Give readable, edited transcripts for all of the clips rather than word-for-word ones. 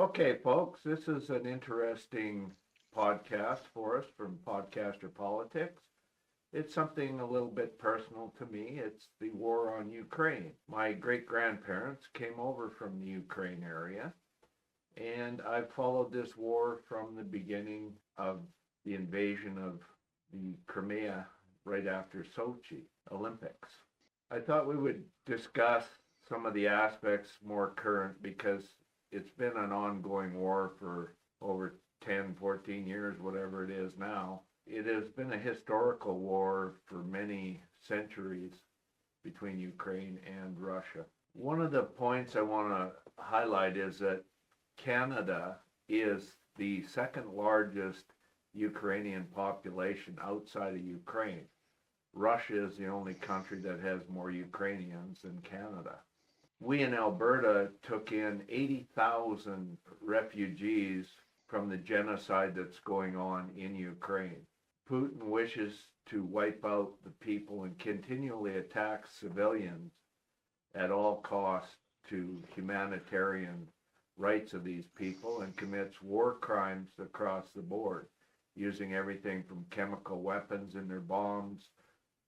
Okay, folks, this is an interesting podcast for us from PodCasterPolitics. It's something a little bit personal to me. It's the war on Ukraine. My great-grandparents came over from the Ukraine area, and I've followed this war from the beginning of the invasion of the Crimea right after Sochi Olympics. I thought we would discuss some of the aspects more current because it's been an ongoing war for over 10, 14 years, whatever it is now. It has been a historical war for many centuries between Ukraine and Russia. One of the points I want to highlight is that Canada is the second largest Ukrainian population outside of Ukraine. Russia is the only country that has more Ukrainians than Canada. We in Alberta took in 80,000 refugees from the genocide that's going on in Ukraine. Putin wishes to wipe out the people and continually attacks civilians at all costs to humanitarian rights of these people and commits war crimes across the board, using everything from chemical weapons in their bombs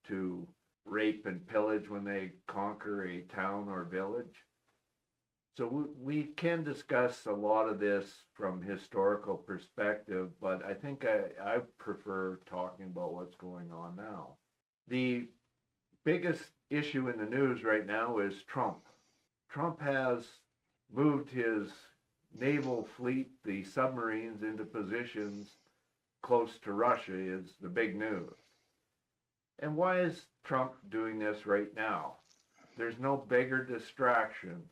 to rape and pillage when they conquer a town or village. So we can discuss a lot of this from historical perspective, but I think I prefer talking about what's going on now. The biggest issue in the news right now is Trump. Trump has moved his naval fleet, the submarines, into positions close to Russia is the big news. And why is Trump doing this right now? There's no bigger distraction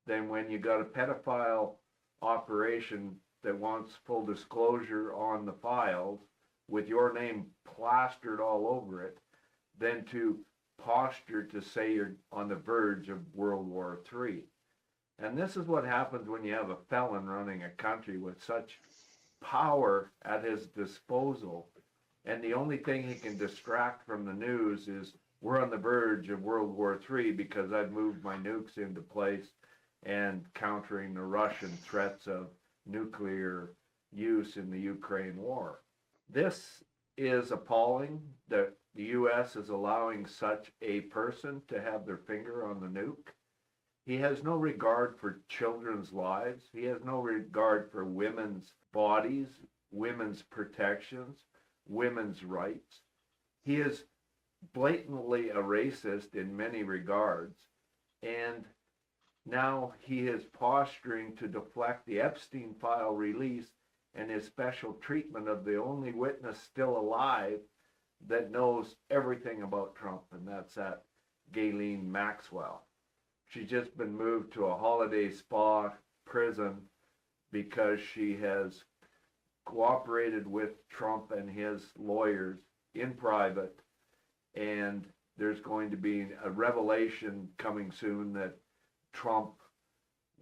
than when you got a pedophile operation that wants full disclosure on the files with your name plastered all over it, than to posture to say you're on the verge of World War III. And this is what happens when you have a felon running a country with such power at his disposal. And the only thing he can distract from the news is we're on the verge of World War III because I've moved my nukes into place and countering the Russian threats of nuclear use in the Ukraine war. This is appalling that the U.S. is allowing such a person to have their finger on the nuke. He has no regard for children's lives. He has no regard for women's bodies, women's protections, women's rights. He is blatantly a racist in many regards, and now he is posturing to deflect the Epstein file release and his special treatment of the only witness still alive that knows everything about Trump, and that's that Ghislaine Maxwell. She's just been moved to a holiday spa prison because she has cooperated with Trump and his lawyers in private, and there's going to be a revelation coming soon that Trump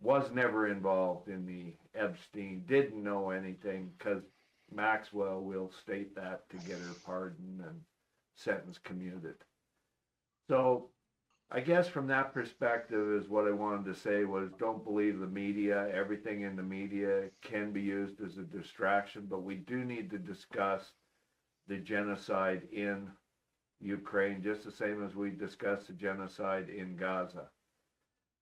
was never involved in the Epstein, didn't know anything, because Maxwell will state that to get her pardon and sentence commuted. So I guess from that perspective is what I wanted to say was don't believe the media. Everything in the media can be used as a distraction, but we do need to discuss the genocide in Ukraine just the same as we discussed the genocide in Gaza.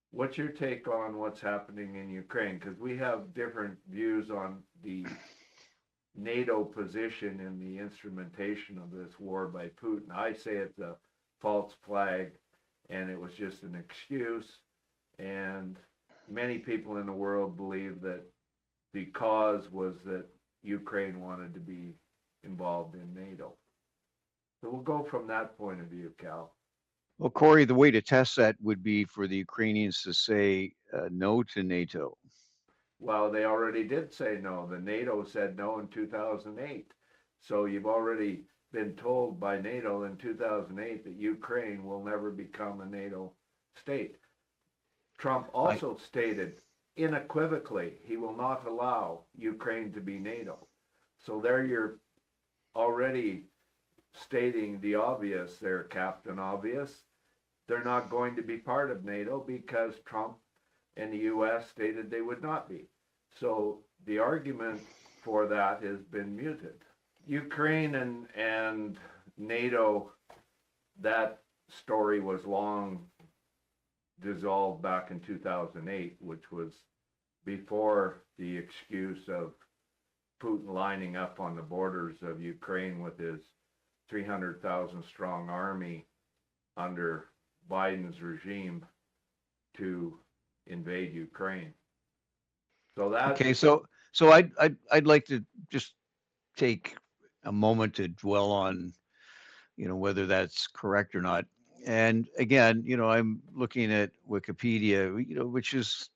What's your take on what's happening in Ukraine? Because we have different views on the NATO position in the instrumentation of this war by Putin. I say it's a false flag and it was just an excuse, and many people in the world believe that the cause was that Ukraine wanted to be involved in NATO. So we'll go from that point of view, Cal. Well, Corey, the way to test that would be for the Ukrainians to say no to NATO. Well, they already did say no. The NATO said no in 2008. So you've already been told by NATO in 2008 that Ukraine will never become a NATO state. Trump also stated unequivocally he will not allow Ukraine to be NATO. So there you're already stating the obvious there, Captain Obvious. They're not going to be part of NATO because Trump and the U.S. stated they would not be. So the argument for that has been muted. Ukraine and NATO, that story was long dissolved back in 2008, which was before the excuse of Putin lining up on the borders of Ukraine with his 300,000 strong army under Biden's regime to invade Ukraine. So that's Okay, so I'd like to just take a moment to dwell on, whether that's correct or not. And again, I'm looking at Wikipedia, which is,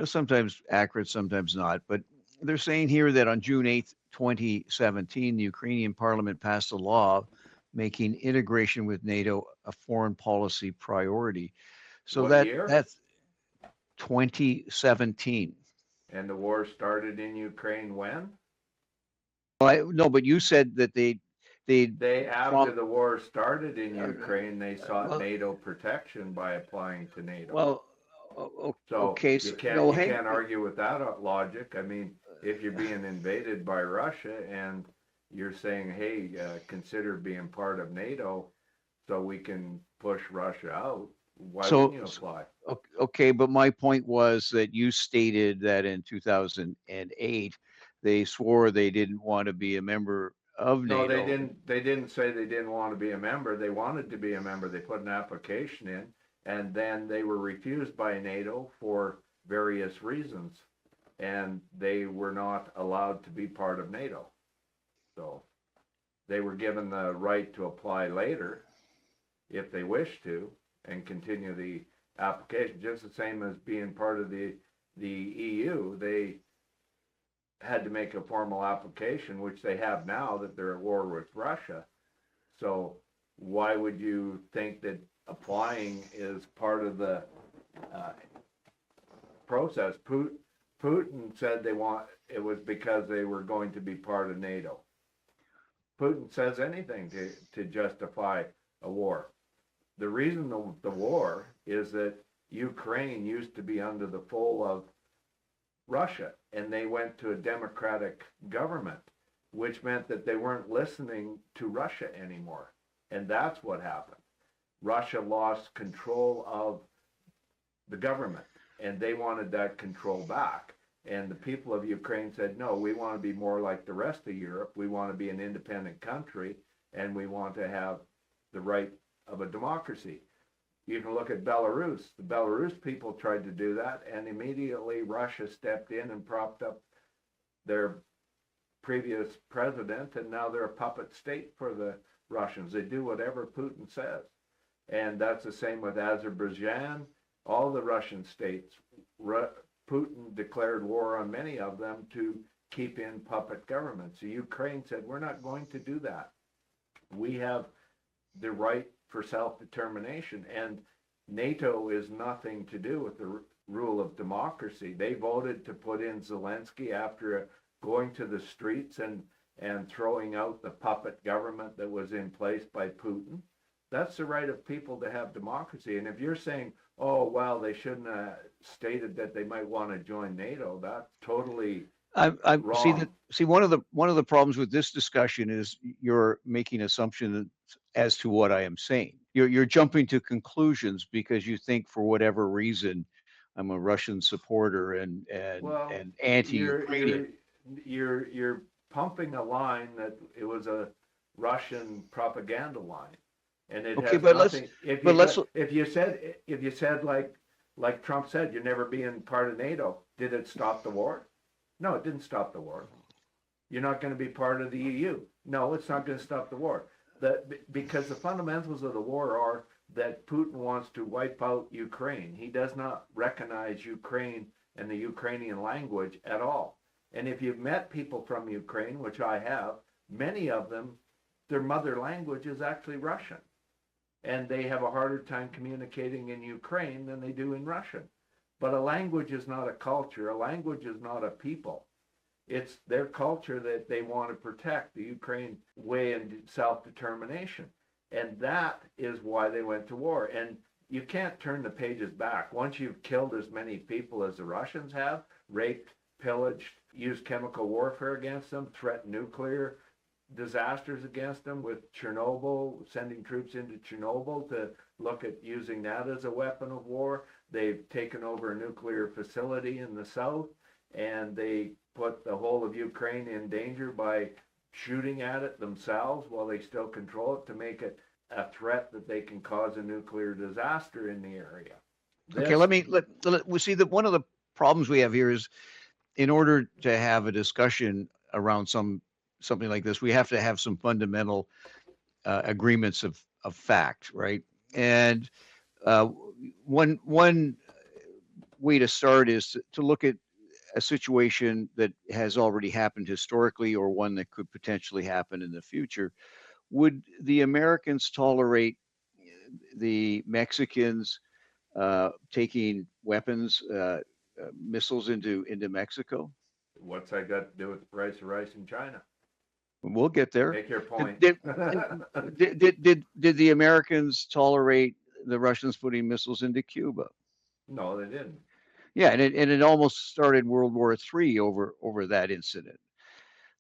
sometimes accurate, sometimes not. But they're saying here that on June 8th, 2017, the Ukrainian parliament passed a law making integration with NATO a foreign policy priority. So what year? that's 2017. And the war started in Ukraine when? No, but you said that After the war started in uh, Ukraine, they sought well, NATO protection by applying to NATO. well, So okay, you no, can't argue with that logic. I mean, if you're being invaded by Russia and you're saying, hey, consider being part of NATO so we can push Russia out, why wouldn't you apply? Okay, but my point was that you stated that in 2008, they swore they didn't want to be a member of No, they NATO. didn't. They didn't say they didn't want to be a member. They wanted to be a member. They put an application in, and then they were refused by NATO for various reasons, and they were not allowed to be part of NATO. So they were given the right to apply later if they wished to and continue the application, just the same as being part of the EU. They had to make a formal application, which they have now that they're at war with Russia. So why would you think that applying is part of the process? Putin said it was because they were going to be part of NATO. Putin says anything to justify a war. The reason the war is that Ukraine used to be under the full of Russia, and they went to a democratic government, which meant that they weren't listening to Russia anymore. And that's what happened. Russia lost control of the government, and they wanted that control back. And the people of Ukraine said, no, we want to be more like the rest of Europe. We want to be an independent country, and we want to have the right of a democracy. You can look at Belarus. The Belarus people tried to do that, and immediately Russia stepped in and propped up their previous president, and now they're a puppet state for the Russians. They do whatever Putin says. And that's the same with Azerbaijan, all the Russian states. Putin declared war on many of them to keep in puppet governments. So Ukraine said, we're not going to do that. We have the right for self-determination, and NATO is nothing to do with the rule of democracy. They voted to put in Zelensky after going to the streets and throwing out the puppet government that was in place by Putin. That's the right of people to have democracy. And if you're saying, oh, well, they shouldn't have stated that they might want to join NATO, that's totally wrong. See, one of the problems with this discussion is you're making assumptions as to what I am saying. You're jumping to conclusions because you think for whatever reason I'm a Russian supporter and anti-Ukrainian. You're pumping a line that it was a Russian propaganda line, and it Okay, has but nothing. If you said like Trump said, you're never being part of NATO, did it stop the war? No, it didn't stop the war. You're not going to be part of the EU. No, it's not going to stop the war. Because the fundamentals of the war are that Putin wants to wipe out Ukraine. He does not recognize Ukraine and the Ukrainian language at all. And if you've met people from Ukraine, which I have, many of them, their mother language is actually Russian. And they have a harder time communicating in Ukraine than they do in Russian. But a language is not a culture. A language is not a people. It's their culture that they want to protect, the Ukraine way and self-determination. And that is why they went to war. And you can't turn the pages back. Once you've killed as many people as the Russians have, raped, pillaged, used chemical warfare against them, threatened nuclear disasters against them with Chernobyl, sending troops into Chernobyl to look at using that as a weapon of war. They've taken over a nuclear facility in the south, and they put the whole of Ukraine in danger by shooting at it themselves while they still control it to make it a threat that they can cause a nuclear disaster in the area. Okay, we see that one of the problems we have here is, in order to have a discussion around something like this, we have to have some fundamental agreements of fact, right? And one way to start is to look at a situation that has already happened historically, or one that could potentially happen in the future. Would the Americans tolerate the Mexicans taking weapons, missiles into Mexico? What's that got to do with the price of rice in China? We'll get there. Make your point. Did the Americans tolerate the Russians putting missiles into Cuba? No, they didn't. Yeah, and it almost started World War III over that incident.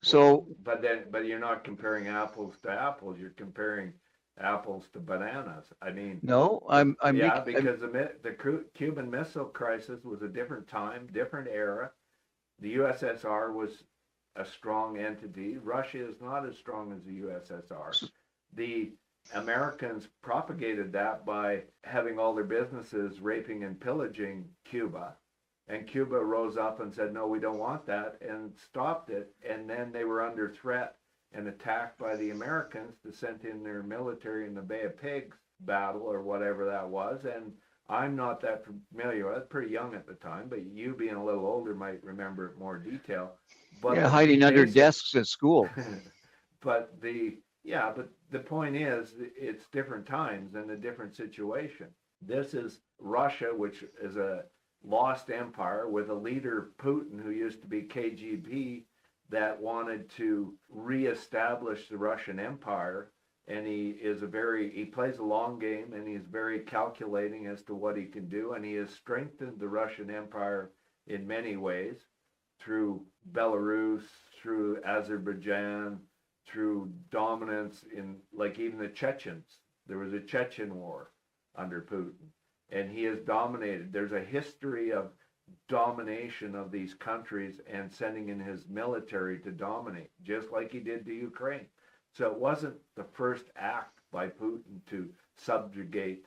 So, but you're not comparing apples to apples. You're comparing apples to bananas. I mean, no, because the Cuban Missile Crisis was a different time, different era. The USSR was a strong entity. Russia is not as strong as the USSR. The Americans propagated that by having all their businesses raping and pillaging Cuba. And Cuba rose up and said, no, we don't want that, and stopped it. And then they were under threat and attacked by the Americans to send in their military in the Bay of Pigs battle or whatever that was. And I'm not that familiar. I was pretty young at the time, but you being a little older might remember it more detail. But yeah, hiding under desks at school. But the point is, it's different times and a different situation. This is Russia, which is a lost empire with a leader, Putin, who used to be KGB, that wanted to reestablish the Russian Empire. And he plays a long game, and he's very calculating as to what he can do. And he has strengthened the Russian Empire in many ways, through Belarus, through Azerbaijan, through dominance in, like, even the Chechens. There was a Chechen war under Putin, and he has dominated. There's a history of domination of these countries and sending in his military to dominate, just like he did to Ukraine. So it wasn't the first act by Putin to subjugate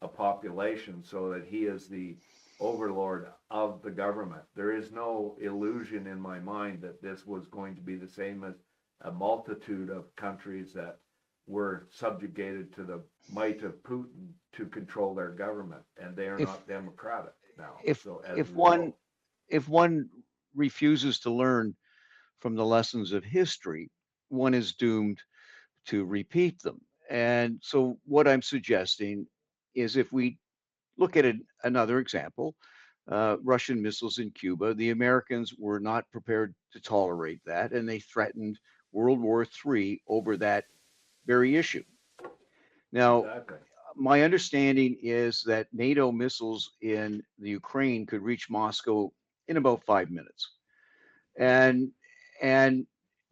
a population so that he is the overlord of the government. There is no illusion in my mind that this was going to be the same as a multitude of countries that were subjugated to the might of Putin to control their government, and they are not democratic now. If one refuses to learn from the lessons of history, one is doomed to repeat them. And so what I'm suggesting is, if we look at another example, Russian missiles in Cuba, the Americans were not prepared to tolerate that, and they threatened World War III over that very issue. Now, exactly. My understanding is that NATO missiles in the Ukraine could reach Moscow in about 5 minutes. And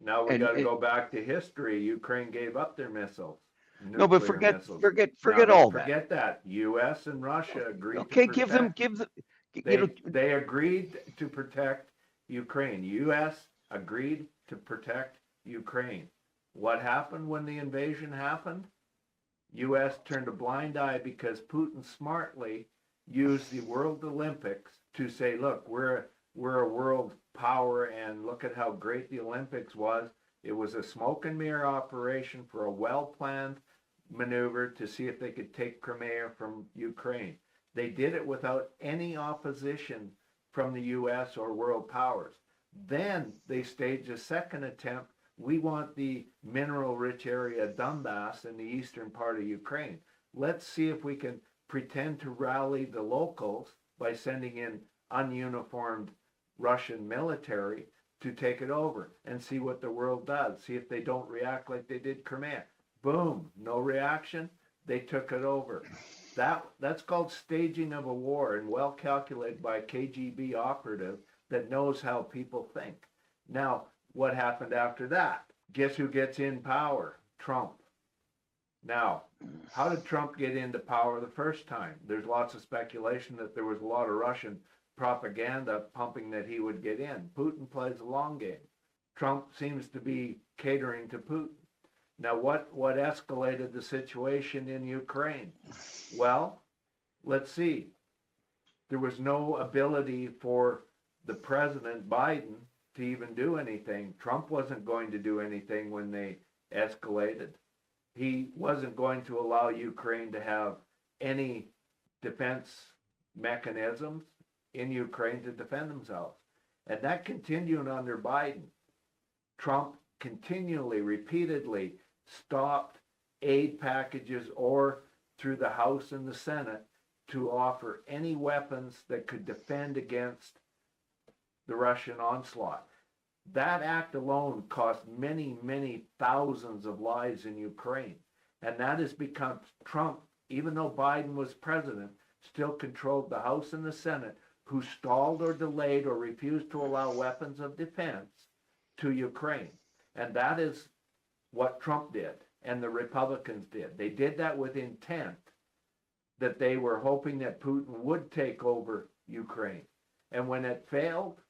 now we got to go back to history. Ukraine gave up their missiles. No, but forget all that. Forget that. U.S. and Russia agreed. Okay, to give them. They agreed to protect Ukraine. U.S. agreed to protect Ukraine. What happened when the invasion happened? U.S. turned a blind eye because Putin smartly used the World Olympics to say, look, we're a world power, and look at how great the Olympics was. It was a smoke and mirror operation for a well-planned maneuver to see if they could take Crimea from Ukraine. They did it without any opposition from the U.S. or world powers. Then they staged a second attempt. We want the mineral-rich area Donbass in the eastern part of Ukraine. Let's see if we can pretend to rally the locals by sending in ununiformed Russian military to take it over, and see what the world does. See if they don't react like they did Crimea. Boom, no reaction. They took it over. That's called staging of a war, and well calculated by a KGB operative that knows how people think. Now, what happened after that? Guess who gets in power? Trump. Now, how did Trump get into power the first time? There's lots of speculation that there was a lot of Russian propaganda pumping that he would get in. Putin plays a long game. Trump seems to be catering to Putin. Now, what escalated the situation in Ukraine? Well, let's see. There was no ability for the president, Biden, to even do anything. Trump wasn't going to do anything when they escalated. He wasn't going to allow Ukraine to have any defense mechanisms in Ukraine to defend themselves. And that continued under Biden. Trump continually, repeatedly stopped aid packages or through the House and the Senate to offer any weapons that could defend against the Russian onslaught. That act alone cost many, many thousands of lives in Ukraine. And that has become Trump, even though Biden was president, still controlled the House and the Senate, who stalled or delayed or refused to allow weapons of defense to Ukraine. And that is what Trump did and the Republicans did. They did that with intent that they were hoping that Putin would take over Ukraine. And when it failed,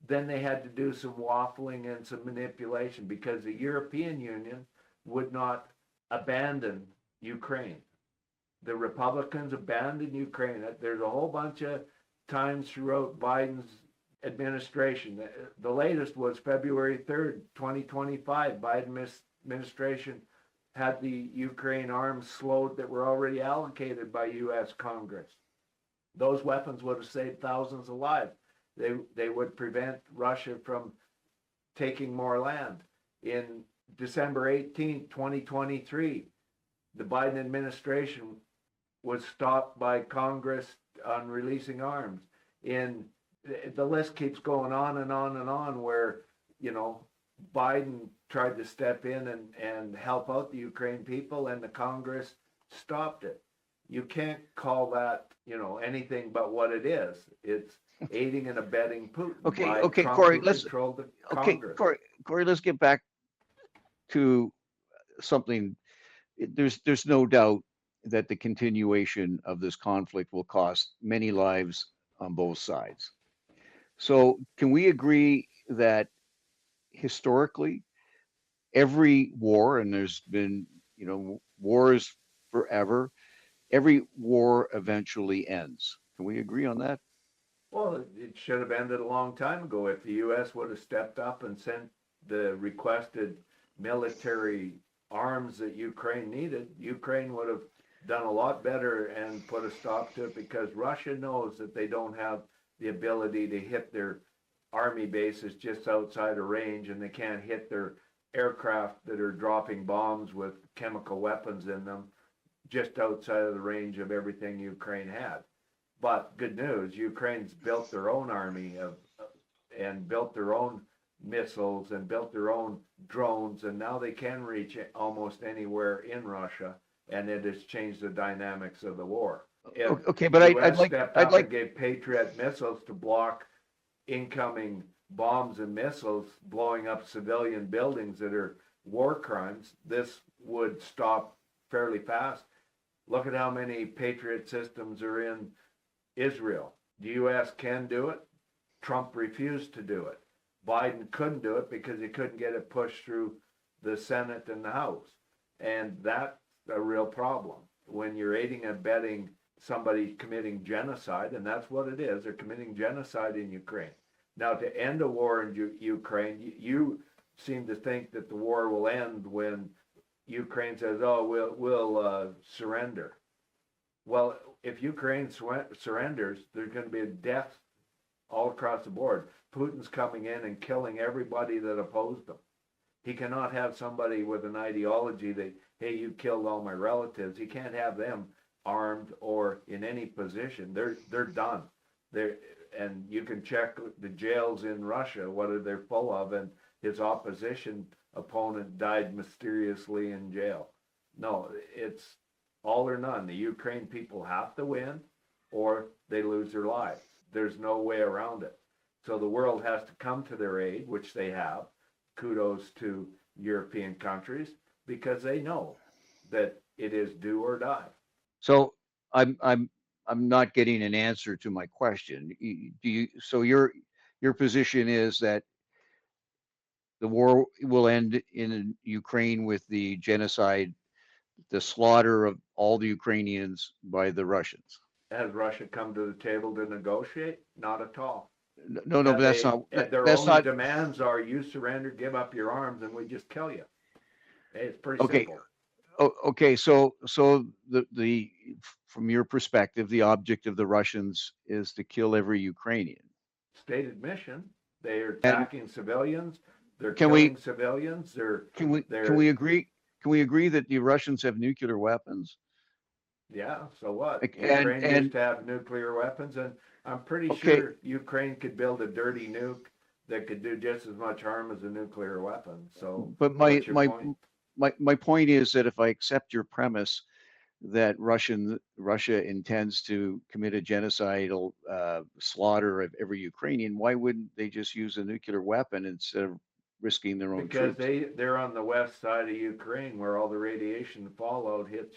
then they had to do some waffling and some manipulation because the European Union would not abandon Ukraine. The Republicans abandoned Ukraine. There's a whole bunch of times throughout Biden's administration. The latest was February 3rd, 2025. Biden administration had the Ukraine arms slowed that were already allocated by U.S. Congress. Those weapons would have saved thousands of lives. They would prevent Russia from taking more land. In December 18, 2023, the Biden administration was stopped by Congress on releasing arms. The list keeps going on and on and on where, Biden tried to step in and help out the Ukraine people and the Congress stopped it. You can't call that, anything but what it is. It's aiding and abetting Putin. Okay, Trump, Corey, Corey, let's get back to something. There's no doubt that the continuation of this conflict will cost many lives on both sides. So can we agree that historically every war, and there's been, wars forever, every war eventually ends? Can we agree on that? Well, it should have ended a long time ago if the U.S. would have stepped up and sent the requested military arms that Ukraine needed. Ukraine would have done a lot better and put a stop to it because Russia knows that they don't have the ability to hit their army bases just outside of range, and they can't hit their aircraft that are dropping bombs with chemical weapons in them just outside of the range of everything Ukraine had. But good news, Ukraine's built their own army and built their own missiles and built their own drones, and now they can reach almost anywhere in Russia, and it has changed the dynamics of the war. Okay, but I'd like and gave Patriot missiles to block incoming bombs and missiles blowing up civilian buildings that are war crimes. This would stop fairly fast. Look at how many Patriot systems are in Israel. The U.S. can do it. Trump refused to do it. Biden couldn't do it because he couldn't get it pushed through the Senate and the House. And that's a real problem. When you're aiding and abetting somebody committing genocide, and that's what it is, they're committing genocide in Ukraine. Now, to end a war in Ukraine, you seem to think that the war will end when Ukraine says, "Oh, we'll surrender." Well, if Ukraine surrenders, there's going to be a death all across the board. Putin's coming in and killing everybody that opposed him. He cannot have somebody with an ideology that, hey, you killed all my relatives. He can't have them armed or in any position. They're done. And you can check the jails in Russia, what they're full of, and his opposition opponent died mysteriously in jail. No, it's all or none. The Ukraine people have to win or they lose their lives. There's no way around it. So the world has to come to their aid, which they have. Kudos to European countries, because they know that it is do or die. So I'm not getting an answer to my question. Do you, so your position is that the war will end in Ukraine with the genocide, the slaughter of all the Ukrainians by the Russians? Has Russia come to the table to negotiate? Not at all. No, no, but that's They not, their that's only not, demands are you surrender, give up your arms, and we just kill you. It's pretty okay. simple. Okay, so the from your perspective, the object of the Russians is to kill every Ukrainian. Stated mission. They are And attacking civilians. They're can we killing civilians. can They're we agree that the Russians have nuclear weapons? Yeah, so what? Like, Ukraine used and to have nuclear weapons, and I'm pretty okay, sure Ukraine could build a dirty nuke that could do just as much harm as a nuclear weapon. So, but what's your point? my point is that if I accept your premise that Russia intends to commit a genocidal slaughter of every Ukrainian, why wouldn't they just use a nuclear weapon instead of risking their own Because troops? they're on the west side of Ukraine where all the radiation fallout hits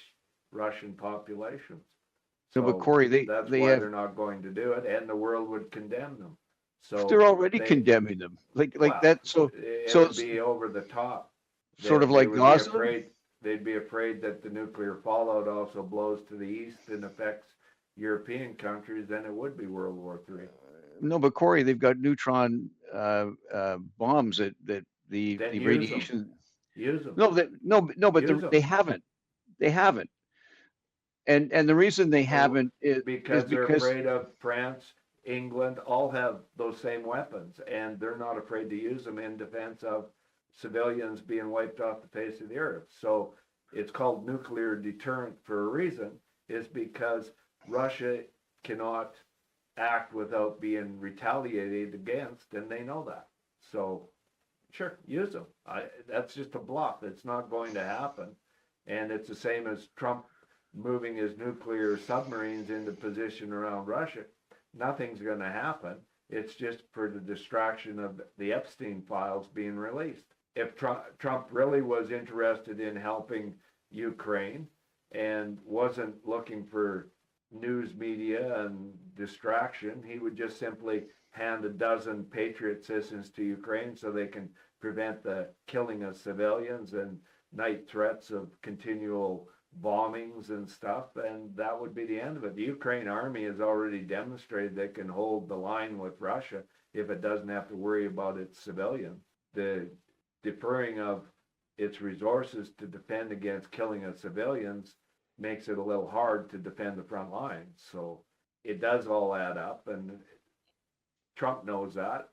Russian populations. No, but So Corey, that's they why have, they're not going to do it, and the world would condemn them. they're So already they, condemning them like well, that. So it so would it's be over the top. sort of They like would be Gaza. afraid. They'd be afraid that the nuclear fallout also blows to the east and affects European countries. Then it would be World War III. No, but Corey, they've got neutron bombs that Then the use them. radiation. Use them. No, but Use they them. haven't. They haven't. And the reason they haven't is Because they're because afraid of France, England, all have those same weapons, and they're not afraid to use them in defense of civilians being wiped off the face of the earth. So it's called nuclear deterrent for a reason, is because Russia cannot act without being retaliated against, and they know that. So sure, use them. That's just a bluff. It's not going to happen. And it's the same as Trump moving his nuclear submarines into position around Russia. Nothing's going to happen. It's just for the distraction of the Epstein files being released. If Trump really was interested in helping Ukraine and wasn't looking for news media and distraction, he would just simply hand a dozen Patriot systems to Ukraine so they can prevent the killing of civilians and night threats of continual bombings and stuff, and that would be the end of it. The Ukraine army has already demonstrated they can hold the line with Russia if it doesn't have to worry about its civilians. The deferring of its resources to defend against killing of civilians makes it a little hard to defend the front lines. So it does all add up, and Trump knows that,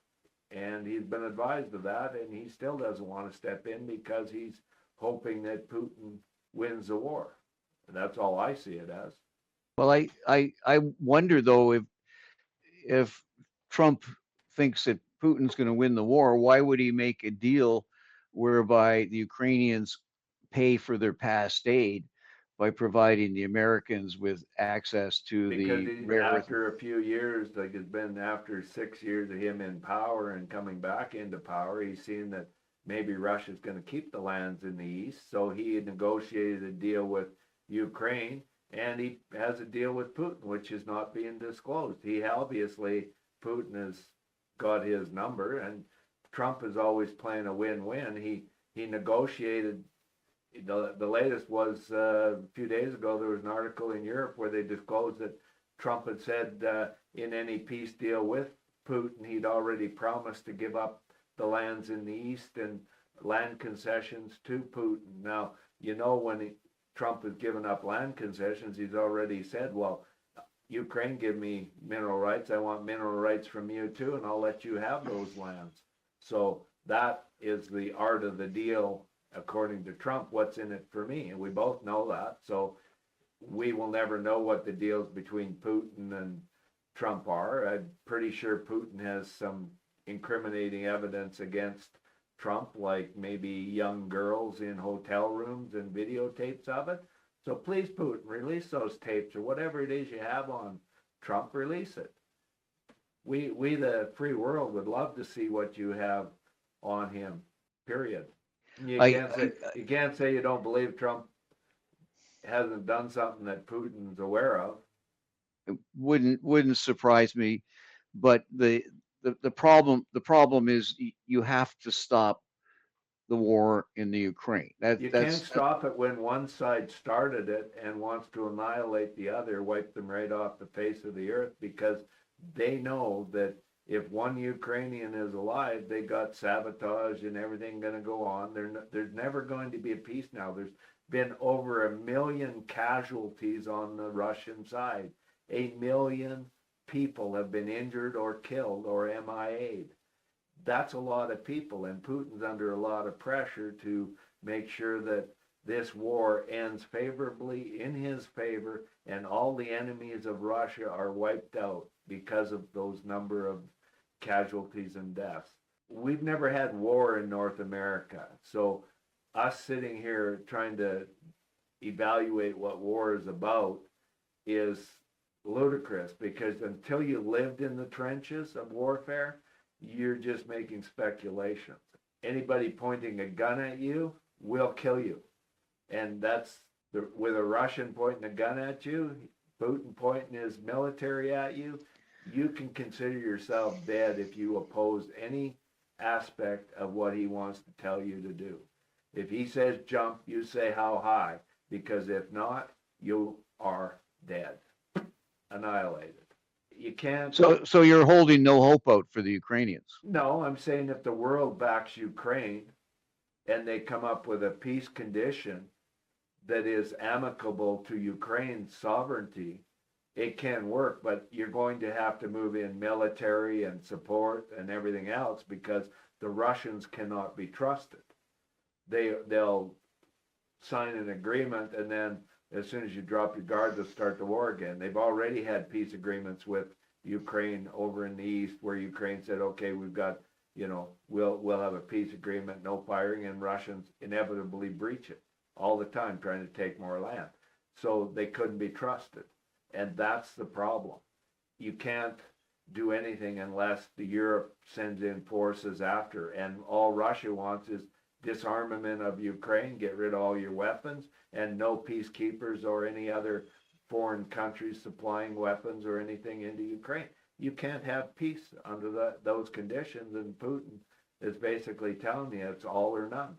and he's been advised of that, and he still doesn't want to step in because he's hoping that Putin wins the war. And that's all I see it as. well, I wonder though if Trump thinks that Putin's going to win the war, why would he make a deal whereby the Ukrainians pay for their past aid by providing the Americans with access to Because the rare earth? after a few years, like it's been after 6 years of him in power and coming back into power, he's seen that maybe Russia's going to keep the lands in the east. So he had negotiated a deal with Ukraine, and he has a deal with Putin, which is not being disclosed. He obviously, Putin has got his number, and Trump is always playing a win-win. He negotiated. The latest was a few days ago. There was an article in Europe where they disclosed that Trump had said in any peace deal with Putin, he'd already promised to give up the lands in the east and land concessions to Putin. Now, when Trump has given up land concessions, he's already said, well, Ukraine give me mineral rights. I want mineral rights from you too, and I'll let you have those lands. So that is the art of the deal, according to Trump. What's in it for me? And we both know that. So we will never know what the deals between Putin and Trump are. I'm pretty sure Putin has some incriminating evidence against Trump, like maybe young girls in hotel rooms and videotapes of it. So please, Putin, release those tapes or whatever it is you have on Trump, release it. We the free world would love to see what you have on him, period. You I, can't say you can't say you don't believe Trump hasn't done something that Putin's aware of. wouldn't surprise me, but the problem is you have to stop the war in the Ukraine. You can't That's stop it when one side started it and wants to annihilate the other, wipe them right off the face of the earth, because they know that if one Ukrainian is alive, they got sabotage and everything going to go on. There's never going to be a peace now. There's been over 1 million casualties on the Russian side. 1 million people have been injured or killed or MIA'd. That's a lot of people, and Putin's under a lot of pressure to make sure that this war ends favorably in his favor and all the enemies of Russia are wiped out because of those number of casualties and deaths. We've never had war in North America, so us sitting here trying to evaluate what war is about is ludicrous, because until you lived in the trenches of warfare, you're just making speculations. Anybody pointing a gun at you will kill you. And that's with a Russian pointing a gun at you, Putin pointing his military at you, you can consider yourself dead if you oppose any aspect of what he wants to tell you to do. If he says jump, you say how high, because if not, you are dead, annihilated. You can't. so you're holding no hope out for the Ukrainians. No, I'm saying if the world backs Ukraine and they come up with a peace condition that is amicable to Ukraine's sovereignty, it can work, but you're going to have to move in military and support and everything else, because the Russians cannot be trusted. They'll sign an agreement, and then as soon as you drop your guard, they'll start the war again. They've already had peace agreements with Ukraine over in the east, where Ukraine said, okay, we've got, we'll have a peace agreement, no firing, and Russians inevitably breach it all the time, trying to take more land. So they couldn't be trusted. And that's the problem. You can't do anything unless the Europe sends in forces after. And all Russia wants is disarmament of Ukraine, get rid of all your weapons, and no peacekeepers or any other foreign countries supplying weapons or anything into Ukraine. You can't have peace under those conditions, and Putin is basically telling you it's all or none,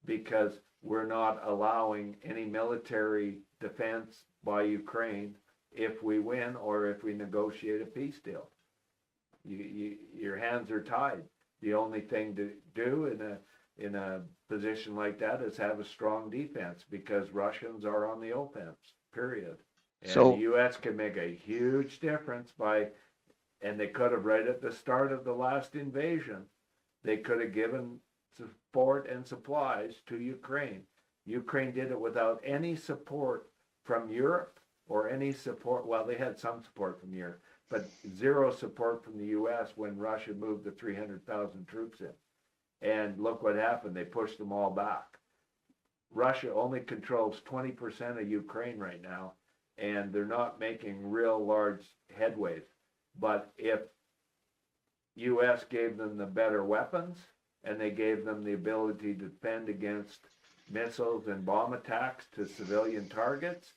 because we're not allowing any military defense by Ukraine if we win or if we negotiate a peace deal. Your hands are tied. The only thing to do in a position like that is have a strong defense, because Russians are on the offense, period. And So the U.S. can make a huge difference and they could have right at the start of the last invasion, they could have given support and supplies to Ukraine. Ukraine did it without any support from Europe or any support. Well, they had some support from Europe, but zero support from the U.S. when Russia moved the 300,000 troops in. And look what happened. They pushed them all back. Russia only controls 20% of Ukraine right now, and they're not making real large headways. But if U.S. gave them the better weapons and they gave them the ability to defend against missiles and bomb attacks to civilian targets,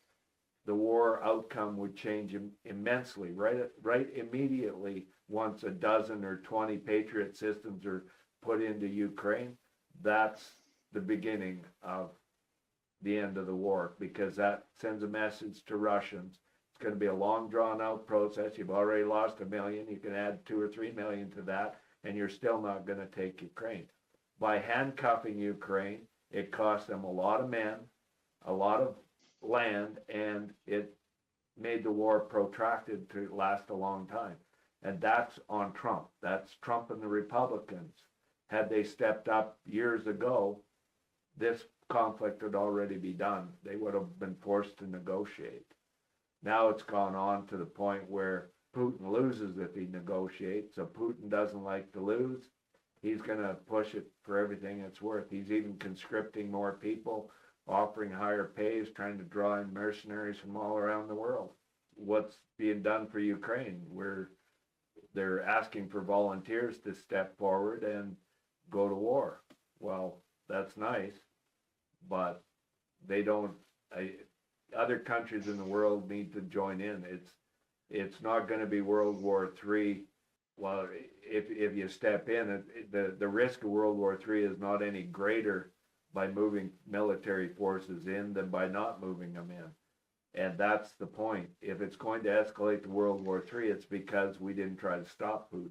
the war outcome would change immensely, right immediately, once a dozen or 20 Patriot systems are put into Ukraine. That's the beginning of the end of the war, because that sends a message to Russians. It's going to be a long, drawn-out process. You've already lost 1 million. You can add 2 or 3 million to that, and you're still not going to take Ukraine. By handcuffing Ukraine, it cost them a lot of men, a lot of land, and it made the war protracted to last a long time. And that's on Trump. That's Trump and the Republicans. Had they stepped up years ago, this conflict would already be done. They would have been forced to negotiate. Now it's gone on to the point where Putin loses if he negotiates. So Putin doesn't like to lose. He's going to push it for everything it's worth. He's even conscripting more people, offering higher pays, trying to draw in mercenaries from all around the world. What's being done for Ukraine? they're asking for volunteers to step forward and go to war. Well, that's nice, but they don't. Other countries in the world need to join in. It's not going to be World War III. Well, if you step in, the risk of World War III is not any greater by moving military forces in than by not moving them in. And that's the point. If it's going to escalate to World War III, it's because we didn't try to stop Putin.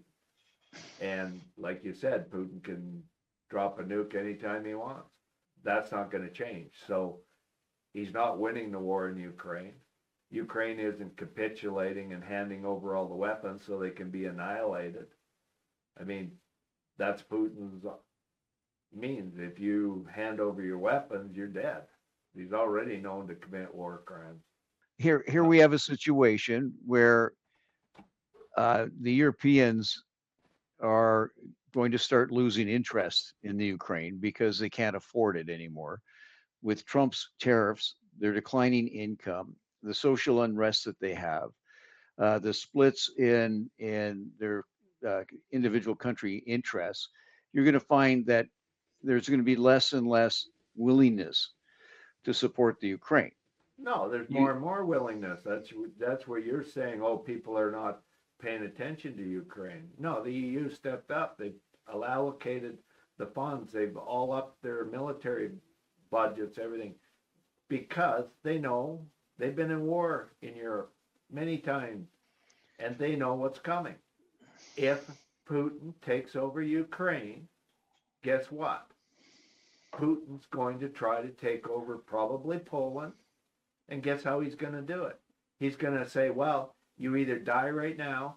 And like you said, Putin can drop a nuke anytime he wants. That's not going to change. So he's not winning the war in Ukraine. Ukraine isn't capitulating and handing over all the weapons so they can be annihilated. I mean, that's Putin's means. If you hand over your weapons, you're dead. He's already known to commit war crimes. Here we have a situation where the Europeans are going to start losing interest in the Ukraine because they can't afford it anymore. With Trump's tariffs, their declining income, the social unrest that they have, the splits in their individual country interests, you're going to find that there's going to be less and less willingness to support the Ukraine. No, there's more and more willingness. That's where you're saying, oh, people are not paying attention to Ukraine. No, the EU stepped up. They've allocated the funds. They've all upped their military budgets, everything, because they know they've been in war in Europe many times, and they know what's coming. If Putin takes over Ukraine, guess what? Putin's going to try to take over probably Poland, and guess how he's going to do it? He's going to say, well, you either die right now,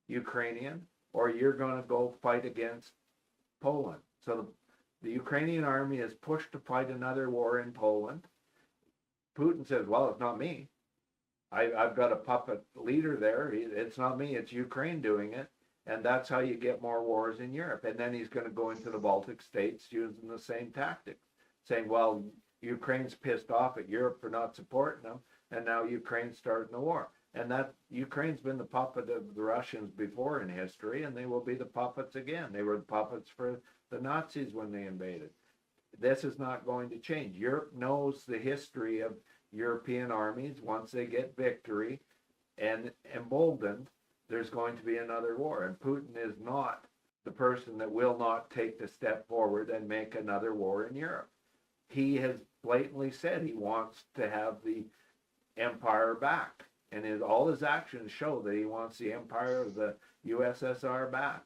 Ukrainian, or you're going to go fight against Poland. So the Ukrainian army is pushed to fight another war in Poland. Putin says, well, it's not me. I've got a puppet leader there. It's not me, it's Ukraine doing it. And that's how you get more wars in Europe. And then he's going to go into the Baltic states using the same tactics, saying, well, Ukraine's pissed off at Europe for not supporting them, and now Ukraine's starting the war. And that Ukraine's been the puppet of the Russians before in history, and they will be the puppets again. They were the puppets for the Nazis when they invaded. This is not going to change. Europe knows the history of European armies. Once they get victory and emboldened, there's going to be another war. And Putin is not the person that will not take the step forward and make another war in Europe. He has blatantly said he wants to have the empire back. And all his actions show that he wants the empire of the USSR back.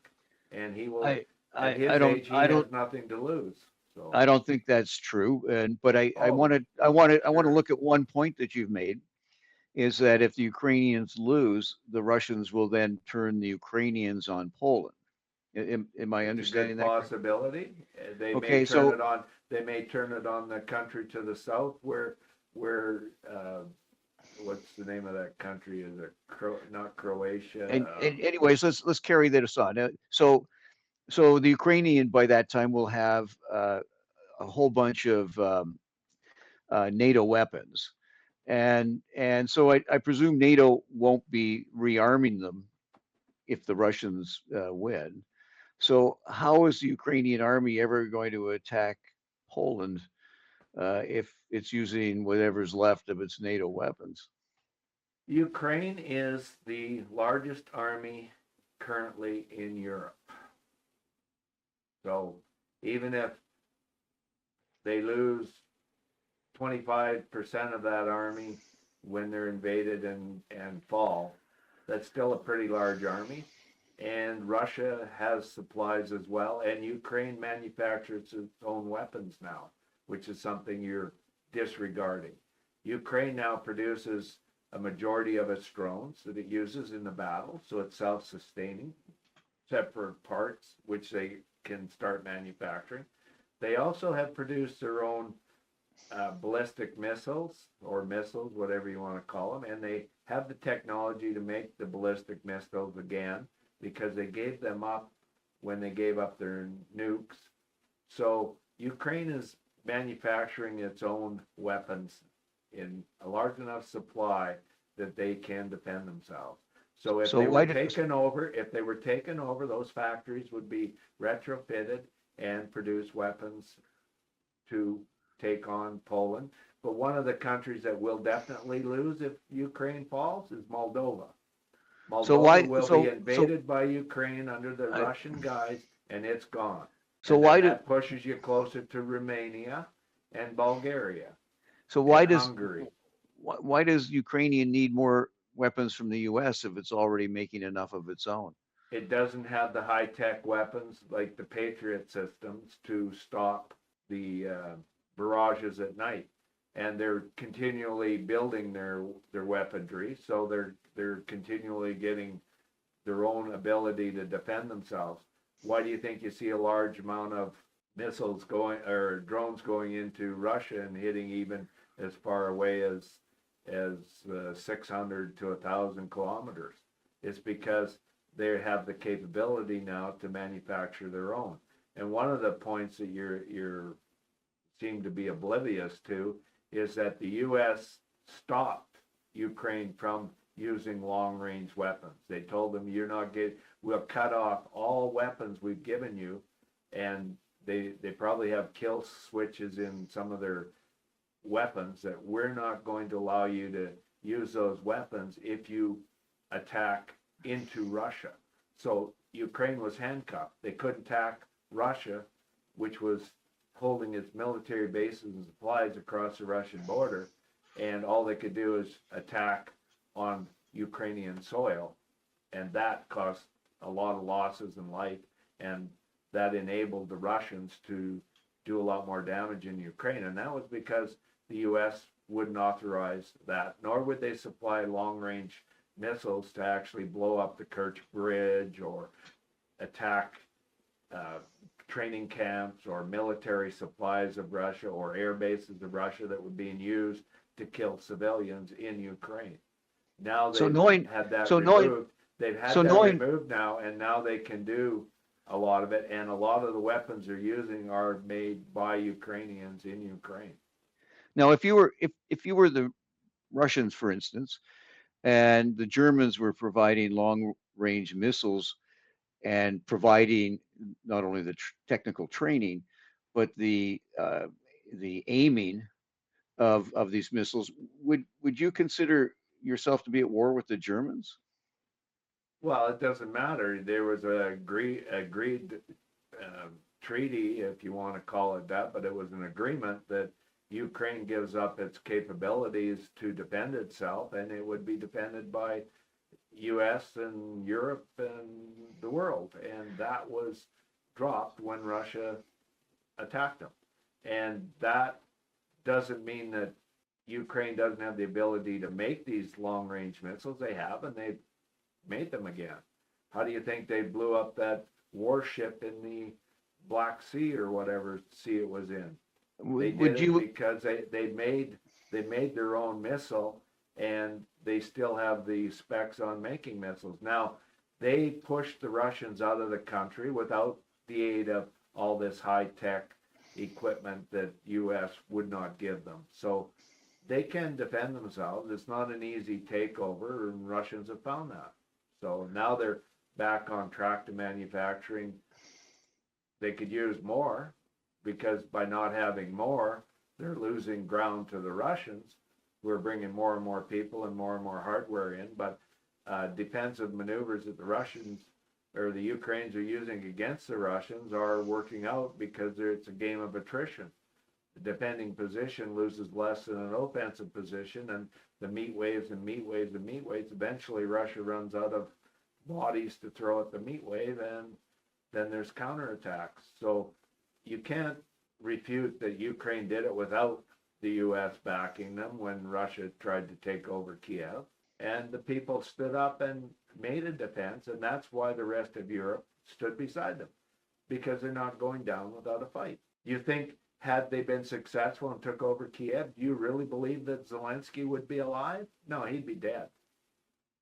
And he will, at his age, he has nothing to lose. So I don't think that's true. But I want to look at one point that you've made, is that if the Ukrainians lose, the Russians will then turn the Ukrainians on Poland. Am I understanding that? Possibility. They Okay, may turn it on. They may turn it on the country to the south, where what's the name of that country? Is it not Croatia? And anyways, let's carry this on. So the Ukrainian by that time will have a whole bunch of NATO weapons. And so I presume NATO won't be rearming them if the Russians win. So how is the Ukrainian army ever going to attack Poland if it's using whatever's left of its NATO weapons? Ukraine is the largest army currently in Europe. So even if they lose 25% of that army when they're invaded and fall, that's still a pretty large army. And Russia has supplies as well, and Ukraine manufactures its own weapons now, which is something you're disregarding. Ukraine now produces a majority of its drones that it uses in the battle, so it's self-sustaining, except for parts, which they can start manufacturing. They also have produced their own ballistic missiles, or missiles, whatever you want to call them, and they have the technology to make the ballistic missiles again, because they gave them up when they gave up their nukes. So Ukraine is manufacturing its own weapons in a large enough supply that they can defend themselves. So if So they why were did, taken over, those factories would be retrofitted and produce weapons to take on Poland. But one of the countries that will definitely lose if Ukraine falls is Moldova. so Moldova why, will be so, invaded by Ukraine under the I, Russian guise, and it's gone. so And then why do, that pushes you closer to Romania and Bulgaria so and why does, Hungary. why does Ukrainian need more weapons from the US if it's already making enough of its own? It doesn't have the high-tech weapons like the Patriot systems to stop the barrages at night. And they're continually building their weaponry, so they're continually getting their own ability to defend themselves. Why do you think you see a large amount of missiles going or drones going into Russia and hitting even as far away as 600 to 1,000 kilometers? It's because they have the capability now to manufacture their own. And one of the points that you're seem to be oblivious to is that the U.S. stopped Ukraine from using long-range weapons. They told them, "You're not getting. We'll cut off all weapons we've given you," and they probably have kill switches in some of their weapons that we're not going to allow you to use those weapons if you attack into Russia. So Ukraine was handcuffed. They couldn't attack Russia, which was holding its military bases and supplies across the Russian border, and all they could do is attack on Ukrainian soil, and that caused a lot of losses in life, and that enabled the Russians to do a lot more damage in Ukraine, and that was because the U.S. wouldn't authorize that, nor would they supply long-range missiles to actually blow up the Kerch Bridge or attack training camps or military supplies of Russia or air bases of Russia that were being used to kill civilians in Ukraine. Now So they've knowing, had that so knowing, removed. They've had so that knowing, removed now, and now they can do a lot of it. And a lot of the weapons they're using are made by Ukrainians in Ukraine. now if you were the Russians, for instance, and the Germans were providing long range missiles and providing not only the technical training, but the aiming of these missiles, would you consider yourself to be at war with the Germans? Well, it doesn't matter. There was a agreed treaty, if you want to call it that, but it was an agreement that Ukraine gives up its capabilities to defend itself, and it would be defended by U.S. and Europe and the world. And that was dropped when Russia attacked them. And that doesn't mean that Ukraine doesn't have the ability to make these long-range missiles. They have, and they've made them again. How do you think they blew up that warship in the Black Sea or whatever sea it was in? They Would did it you, because they made their own missile, and they still have the specs on making missiles. Now, they pushed the Russians out of the country without the aid of all this high-tech equipment that U.S. would not give them. So they can defend themselves. It's not an easy takeover, and Russians have found that. So now they're back on track to manufacturing. They could use more, because by not having more, they're losing ground to the Russians, who are bringing more and more people and more hardware in. But defensive maneuvers that the Russians or the Ukrainians are using against the Russians are working out because it's a game of attrition. The defending position loses less than an offensive position, and the meat waves. Eventually, Russia runs out of bodies to throw at the meat wave, and then there's counterattacks. So you can't refute that Ukraine did it without the U.S. backing them when Russia tried to take over Kiev. And the people stood up and made a defense, and that's why the rest of Europe stood beside them, because they're not going down without a fight. You think, had they been successful and took over Kiev, do you really believe that Zelensky would be alive? No, he'd be dead.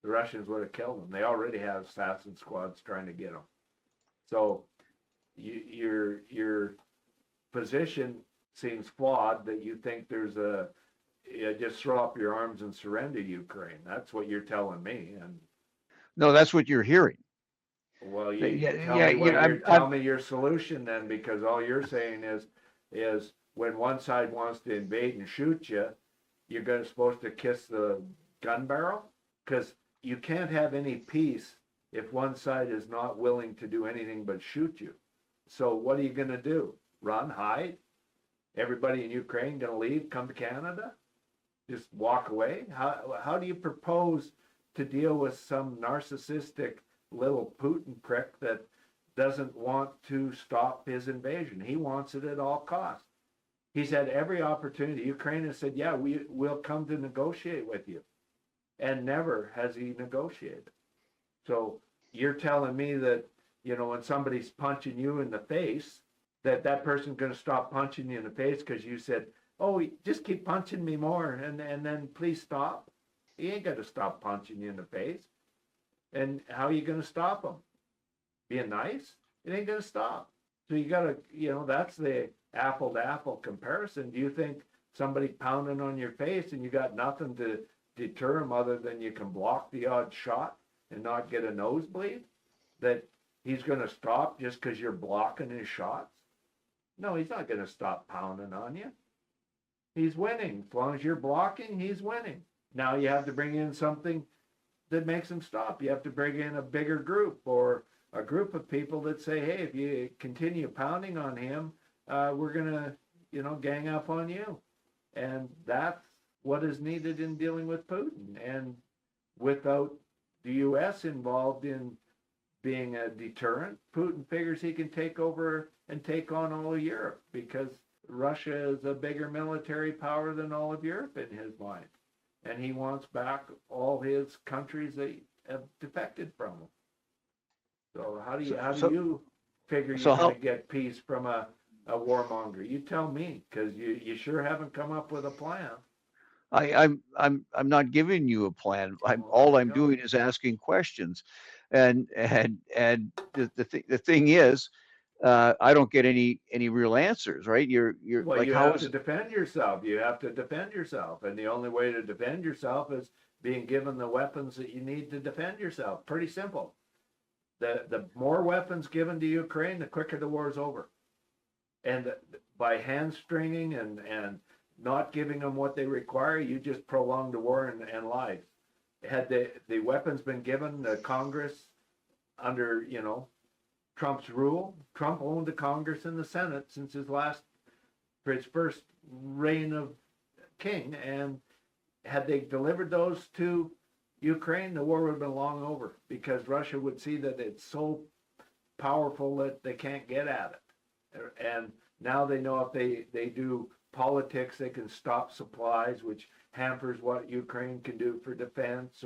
The Russians would have killed him. They already have assassin squads trying to get him. So your position seems flawed that you think there's just throw up your arms and surrender Ukraine. That's what you're telling me. And No, that's what you're hearing. Well, Yeah, you tell yeah, me what yeah. tell me your solution then, because all you're saying is when one side wants to invade and shoot you, you're supposed to kiss the gun barrel? Because you can't have any peace if one side is not willing to do anything but shoot you. So what are you going to do? Run, hide? Everybody in Ukraine going to leave, come to Canada? Just walk away? How do you propose to deal with some narcissistic little Putin prick that doesn't want to stop his invasion? He wants it at all costs. He's had every opportunity. Ukraine has said, yeah, we'll come to negotiate with you. And never has he negotiated. So you're telling me that, when somebody's punching you in the face, that person's going to stop punching you in the face because you said, oh, just keep punching me more and then please stop? He ain't going to stop punching you in the face. And how are you going to stop him? Being nice? It ain't going to stop. So you got to, that's the apple to apple comparison. Do you think somebody pounding on your face and you got nothing to deter him other than you can block the odd shot and not get a nosebleed, that he's going to stop just because you're blocking his shots? No, he's not going to stop pounding on you. He's winning. As long as you're blocking, he's winning. Now you have to bring in something that makes him stop. You have to bring in a bigger group or a group of people that say, hey, if you continue pounding on him, we're going to, gang up on you. And that's what is needed in dealing with Putin. And without the U.S. involved in being a deterrent, Putin figures he can take over and take on all of Europe because Russia is a bigger military power than all of Europe in his mind. And he wants back all his countries that have defected from him. So how do you figure you're going to get peace from a warmonger? You tell me, because you sure haven't come up with a plan. I'm not giving you a plan. All I'm doing is asking questions, and the thing is, I don't get any real answers. Right? You're well, like, you how have is to defend yourself. You have to defend yourself, and the only way to defend yourself is being given the weapons that you need to defend yourself. Pretty simple. The more weapons given to Ukraine, the quicker the war is over. And by hamstringing and not giving them what they require, you just prolong the war and lives. Had the weapons been given to Congress under, Trump's rule, Trump owned the Congress and the Senate since for his first reign of king. And had they delivered those to Ukraine, the war would have been long over because Russia would see that it's so powerful that they can't get at it. And now they know if they do politics, they can stop supplies, which hampers what Ukraine can do for defense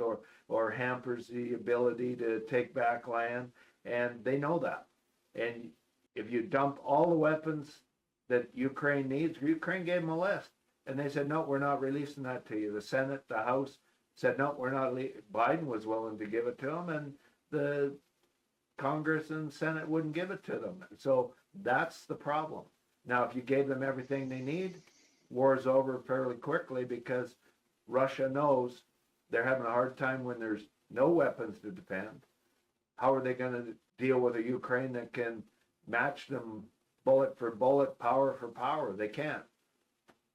or hampers the ability to take back land. And they know that. And if you dump all the weapons that Ukraine needs, Ukraine gave them a list. And they said, no, we're not releasing that to you. The Senate, the House said, no, we're not. Biden was willing to give it to them, and the Congress and Senate wouldn't give it to them. So that's the problem. Now, if you gave them everything they need, war's over fairly quickly because Russia knows they're having a hard time when there's no weapons to defend. How are they going to deal with a Ukraine that can match them bullet for bullet, power for power? They can't.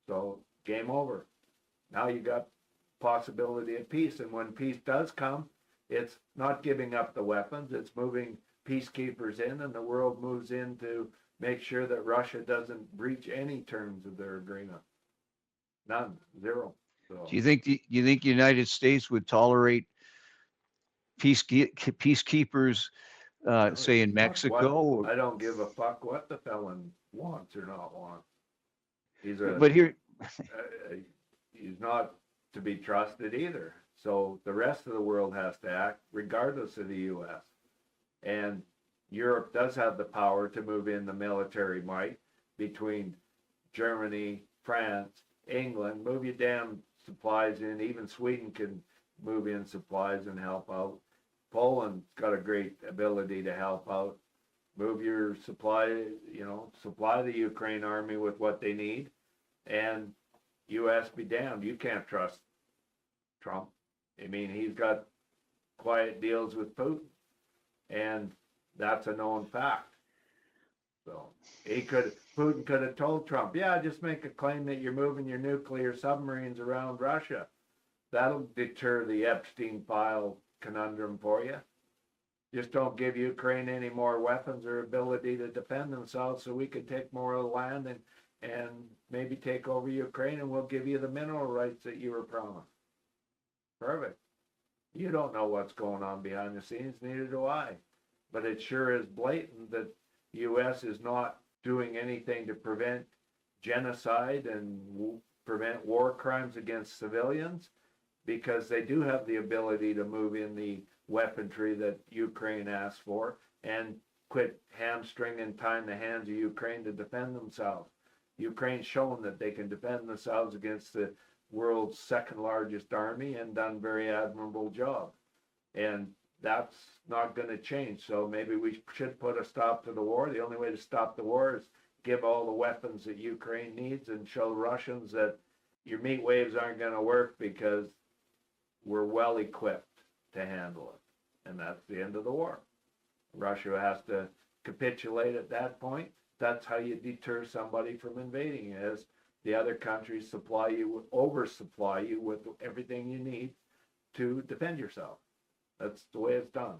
So game over. Now you got possibility of peace. And when peace does come, it's not giving up the weapons. It's moving peacekeepers in, and the world moves in to make sure that Russia doesn't breach any terms of their agreement. None, zero. So, do you think the United States would tolerate peacekeepers, say in Mexico? I don't give a fuck what the felon wants or not wants. But here, he's not to be trusted either. So the rest of the world has to act regardless of the U.S. And Europe does have the power to move in the military might between Germany, France, England, move your damn supplies in. Even Sweden can move in supplies and help out. Poland's got a great ability to help out. Move your supply, supply the Ukraine army with what they need. And U.S. be damned, you can't trust Trump. I mean, he's got quiet deals with Putin. And that's a known fact. So Putin could have told Trump, yeah, just make a claim that you're moving your nuclear submarines around Russia. That'll deter the Epstein file conundrum for you. Just don't give Ukraine any more weapons or ability to defend themselves so we can take more of the land and maybe take over Ukraine, and we'll give you the mineral rights that you were promised. Perfect. You don't know what's going on behind the scenes, neither do I. But it sure is blatant that the U.S. is not doing anything to prevent genocide and prevent war crimes against civilians, because they do have the ability to move in the weaponry that Ukraine asked for and quit hamstringing and tying the hands of Ukraine to defend themselves. Ukraine's shown that they can defend themselves against the world's second largest army and done a very admirable job. And that's not going to change. So maybe we should put a stop to the war. The only way to stop the war is give all the weapons that Ukraine needs and show the Russians that your meat waves aren't going to work because we're well equipped to handle it. And that's the end of the war. Russia has to capitulate at that point. That's how you deter somebody from invading, is the other countries oversupply you with everything you need to defend yourself. That's the way it's done.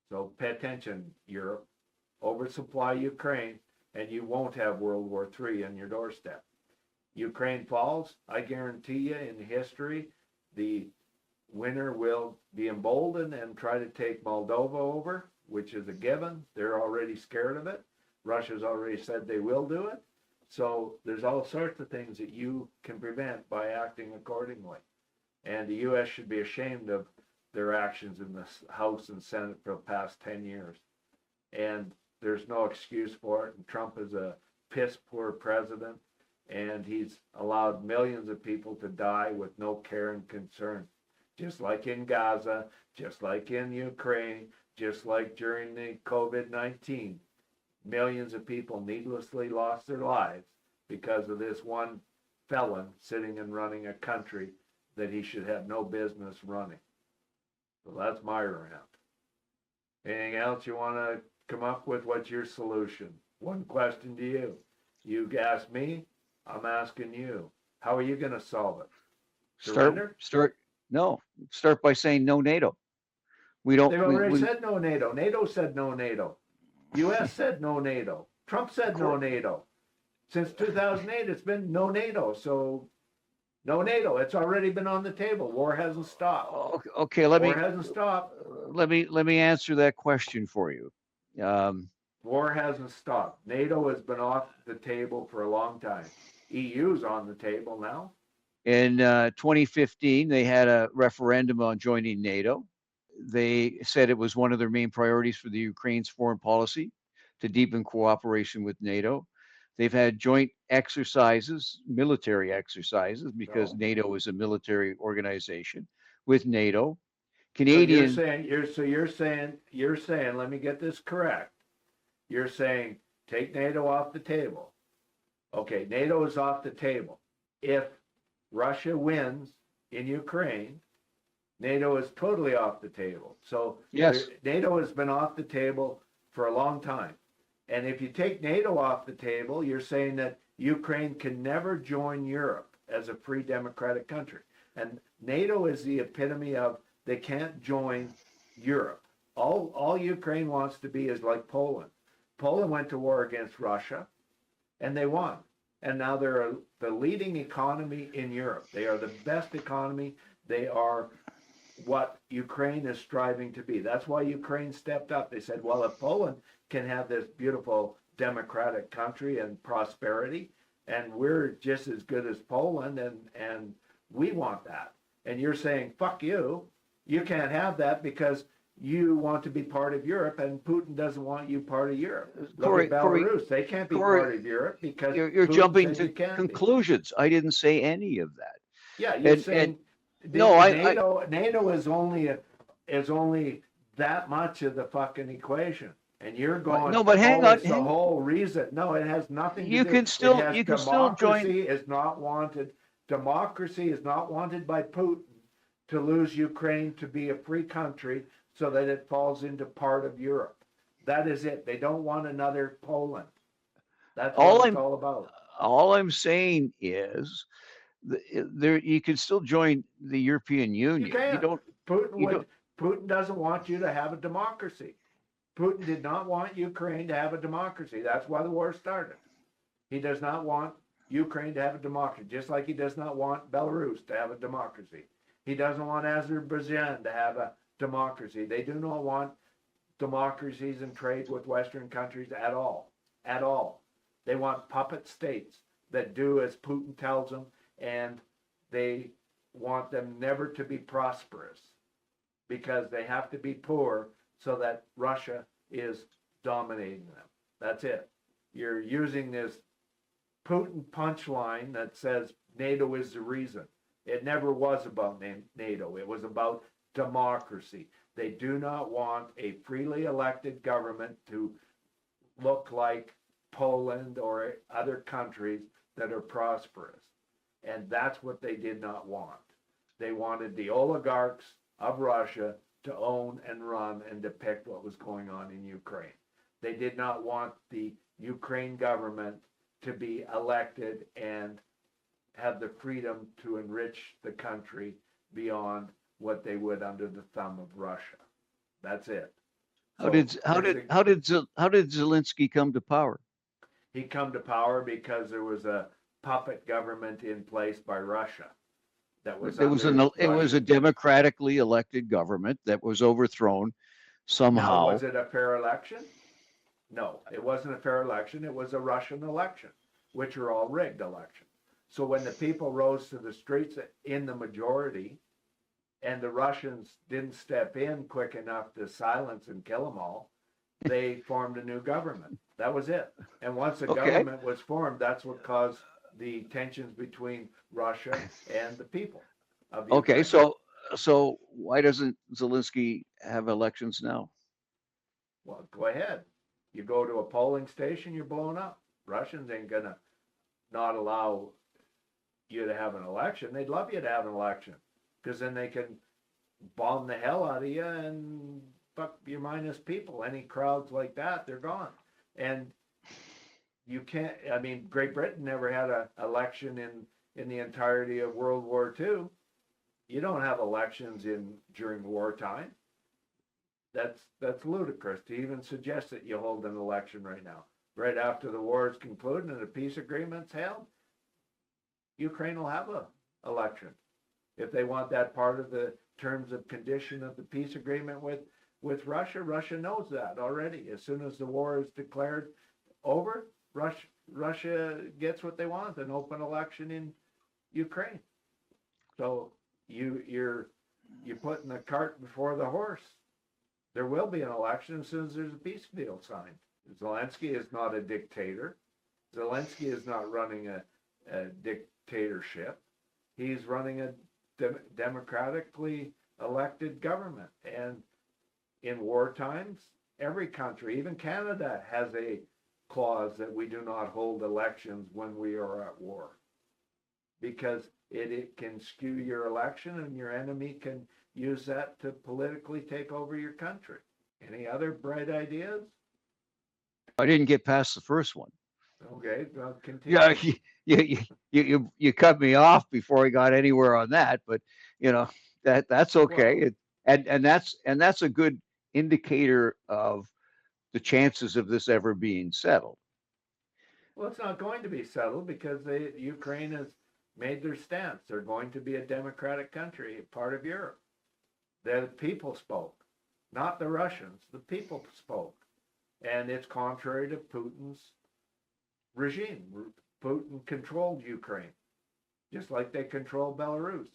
So pay attention, Europe. Oversupply Ukraine, and you won't have World War III on your doorstep. Ukraine falls, I guarantee you, in history, the winner will be emboldened and try to take Moldova over, which is a given. They're already scared of it. Russia's already said they will do it. So there's all sorts of things that you can prevent by acting accordingly. And the U.S. should be ashamed of their actions in the House and Senate for the past 10 years. And there's no excuse for it. And Trump is a piss poor president, and he's allowed millions of people to die with no care and concern. Just like in Gaza, just like in Ukraine, just like during the COVID-19. Millions of people needlessly lost their lives because of this one felon sitting and running a country that he should have no business running. So that's my rant. Anything else you want to come up with? What's your solution? One question to you. You ask me, I'm asking you. How are you going to solve it? Surrender? Start by saying no NATO. We don't. They've already said no NATO. NATO said no NATO. U.S. said no NATO. Trump said no NATO. Since 2008, it's been no NATO. So no NATO. It's already been on the table. War hasn't stopped. Okay, War hasn't stopped. Let me answer that question for you. War hasn't stopped. NATO has been off the table for a long time. EU's on the table now. In 2015, they had a referendum on joining NATO. They said it was one of their main priorities for the Ukraine's foreign policy to deepen cooperation with NATO. They've had joint exercises, military exercises, because NATO is a military organization with NATO. Canadian. So you're saying, let me get this correct. You're saying take NATO off the table. Okay, NATO is off the table. If Russia wins in Ukraine, NATO is totally off the table. So yes, NATO has been off the table for a long time. And if you take NATO off the table, you're saying that Ukraine can never join Europe as a free democratic country. And NATO is the epitome of they can't join Europe. All Ukraine wants to be is like Poland. Poland went to war against Russia, and they won. And now they're the leading economy in Europe. They are the best economy. They are what Ukraine is striving to be. That's why Ukraine stepped up. They said, well, if Poland can have this beautiful democratic country and prosperity, and we're just as good as Poland, and we want that. And you're saying, fuck you. You can't have that because you want to be part of Europe, and Putin doesn't want you part of Europe. Look at Belarus. They can't be part of Europe because you're jumping to conclusions. I didn't say any of that. Yeah, you're saying NATO is only that much of the fucking equation, and you're going. No, but hang on. The whole reason. No, it has nothing to do. You can still join. Democracy is not wanted by Putin. to lose Ukraine to be a free country so that it falls into part of Europe. That is it. They don't want another Poland. That's what it's all about. All I'm saying is there you can still join the European Union. You can't. Putin doesn't want you to have a democracy. Putin did not want Ukraine to have a democracy. That's why the war started. He does not want Ukraine to have a democracy, just like he does not want Belarus to have a democracy. He doesn't want Azerbaijan to have a democracy. They do not want democracies and trade with Western countries at all. At all. They want puppet states that do as Putin tells them, and they want them never to be prosperous because they have to be poor so that Russia is dominating them. That's it. You're using this Putin punchline that says NATO is the reason. It never was about NATO. It was about democracy. They do not want a freely elected government to look like Poland or other countries that are prosperous. And that's what they did not want. They wanted the oligarchs of Russia to own and run and depict what was going on in Ukraine. They did not want the Ukraine government to be elected and have the freedom to enrich the country beyond what they would under the thumb of Russia. That's it. How did Zelensky come to power? He come to power because there was a puppet government in place by Russia. That was it was a democratically elected government that was overthrown somehow. Now, was it a fair election? No, it wasn't a fair election. It was a Russian election, which are all rigged elections. So when the people rose to the streets in the majority, and the Russians didn't step in quick enough to silence and kill them all, they formed a new government. That was it. And once the government was formed, that's what caused the tensions between Russia and the people of Ukraine. Okay, so why doesn't Zelensky have elections now? Well, go ahead. You go to a polling station, you're blown up. Russians ain't gonna not allow you to have an election. They'd love you to have an election because then they can bomb the hell out of you and fuck your minus people. Any crowds like that, they're gone. And you can't, I mean, Great Britain never had an election in the entirety of World War II. You don't have elections during wartime. That's ludicrous to even suggest that you hold an election right now. Right after the war is concluded and a peace agreement's held, Ukraine will have an election. If they want that part of the terms of condition of the peace agreement with Russia, Russia knows that already. As soon as the war is declared over, Russia gets what they want, an open election in Ukraine. So you're putting the cart before the horse. There will be an election as soon as there's a peace deal signed. Zelensky is not a dictator. Zelensky is not running a dictatorship. He's running a democratically elected government. And in war times, every country, even Canada, has a clause that we do not hold elections when we are at war, because it can skew your election and your enemy can use that to politically take over your country. Any other bright ideas? I didn't get past the first one. Okay, well, continue. Yeah, you cut me off before I got anywhere on that, but that's okay. Well, and that's a good indicator of the chances of this ever being settled. Well, it's not going to be settled because Ukraine has made their stance. They're going to be a democratic country, part of Europe. The people spoke, not the Russians. The people spoke. And it's contrary to Putin's regime. Putin controlled Ukraine, just like they control Belarus,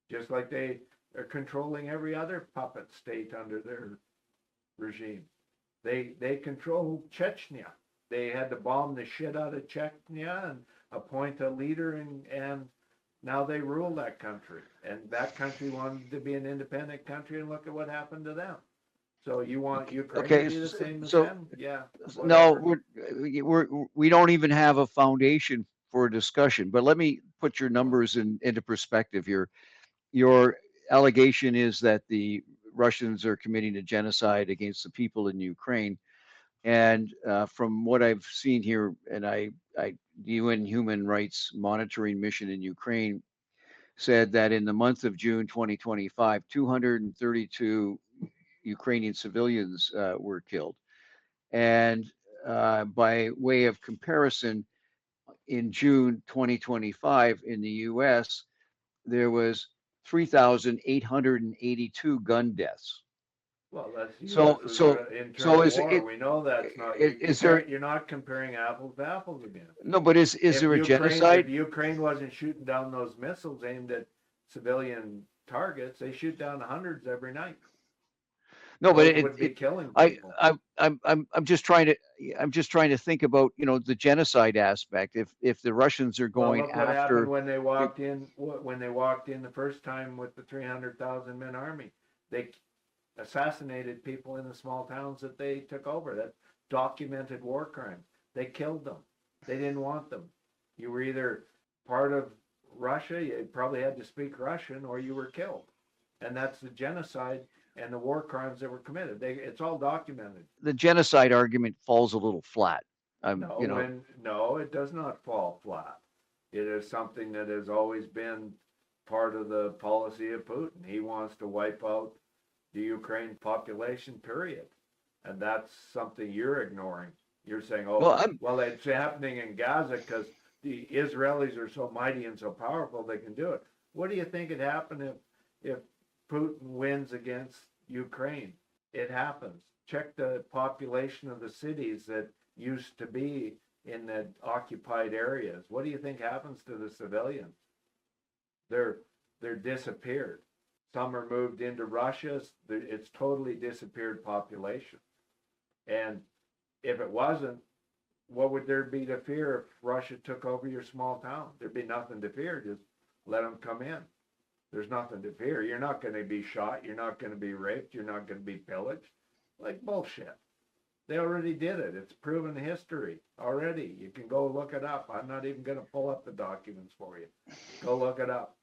just like they are controlling every other puppet state under their regime. They control Chechnya. They had to bomb the shit out of Chechnya and appoint a leader, and now they rule that country. And that country wanted to be an independent country, and look at what happened to them. So you want Ukraine to be the same as them? Yeah. No, we don't even have a foundation for a discussion. But let me put your numbers into perspective here. Your allegation is that the Russians are committing a genocide against the people in Ukraine. And from what I've seen here, and the UN Human Rights Monitoring Mission in Ukraine said that in the month of June 2025, 232 Ukrainian civilians were killed. And by way of comparison, in June 2025 in the US, there was 3,882 gun deaths. Well, that's the So, U.S.'s so, so internal is war. it, We know that's not, is there, you're not comparing apples to apples again. no, but is there a If genocide? Ukraine wasn't shooting down those missiles aimed at civilian targets, they shoot down hundreds every night. No, but Those would be killing I, people. I'm just trying to think about, the genocide aspect. If the Russians are Well, going look what happened after, when they walked in. When they walked in the first time with the 300,000 men army, they assassinated people in the small towns that they took over. That documented war crimes. They killed them. They didn't want them. You were either part of Russia, you probably had to speak Russian, or you were killed. And that's the genocide and the war crimes that were committed. It's all documented. the genocide argument falls a little flat. No, it does not fall flat. It is something that has always been part of the policy of Putin. He wants to wipe out the Ukraine population, period. And that's something you're ignoring. You're saying, well, it's happening in Gaza because the Israelis are so mighty and so powerful they can do it. What do you think would happen if Putin wins against Ukraine? It happens. Check the population of the cities that used to be in the occupied areas. What do you think happens to the civilians? They're disappeared. Some are moved into Russia. It's totally disappeared population. And if it wasn't, what would there be to fear if Russia took over your small town? There'd be nothing to fear. Just let them come in. There's nothing to fear. You're not going to be shot. You're not going to be raped. You're not going to be pillaged. Like bullshit. They already did it. It's proven history already. You can go look it up. I'm not even going to pull up the documents for you. Go look it up.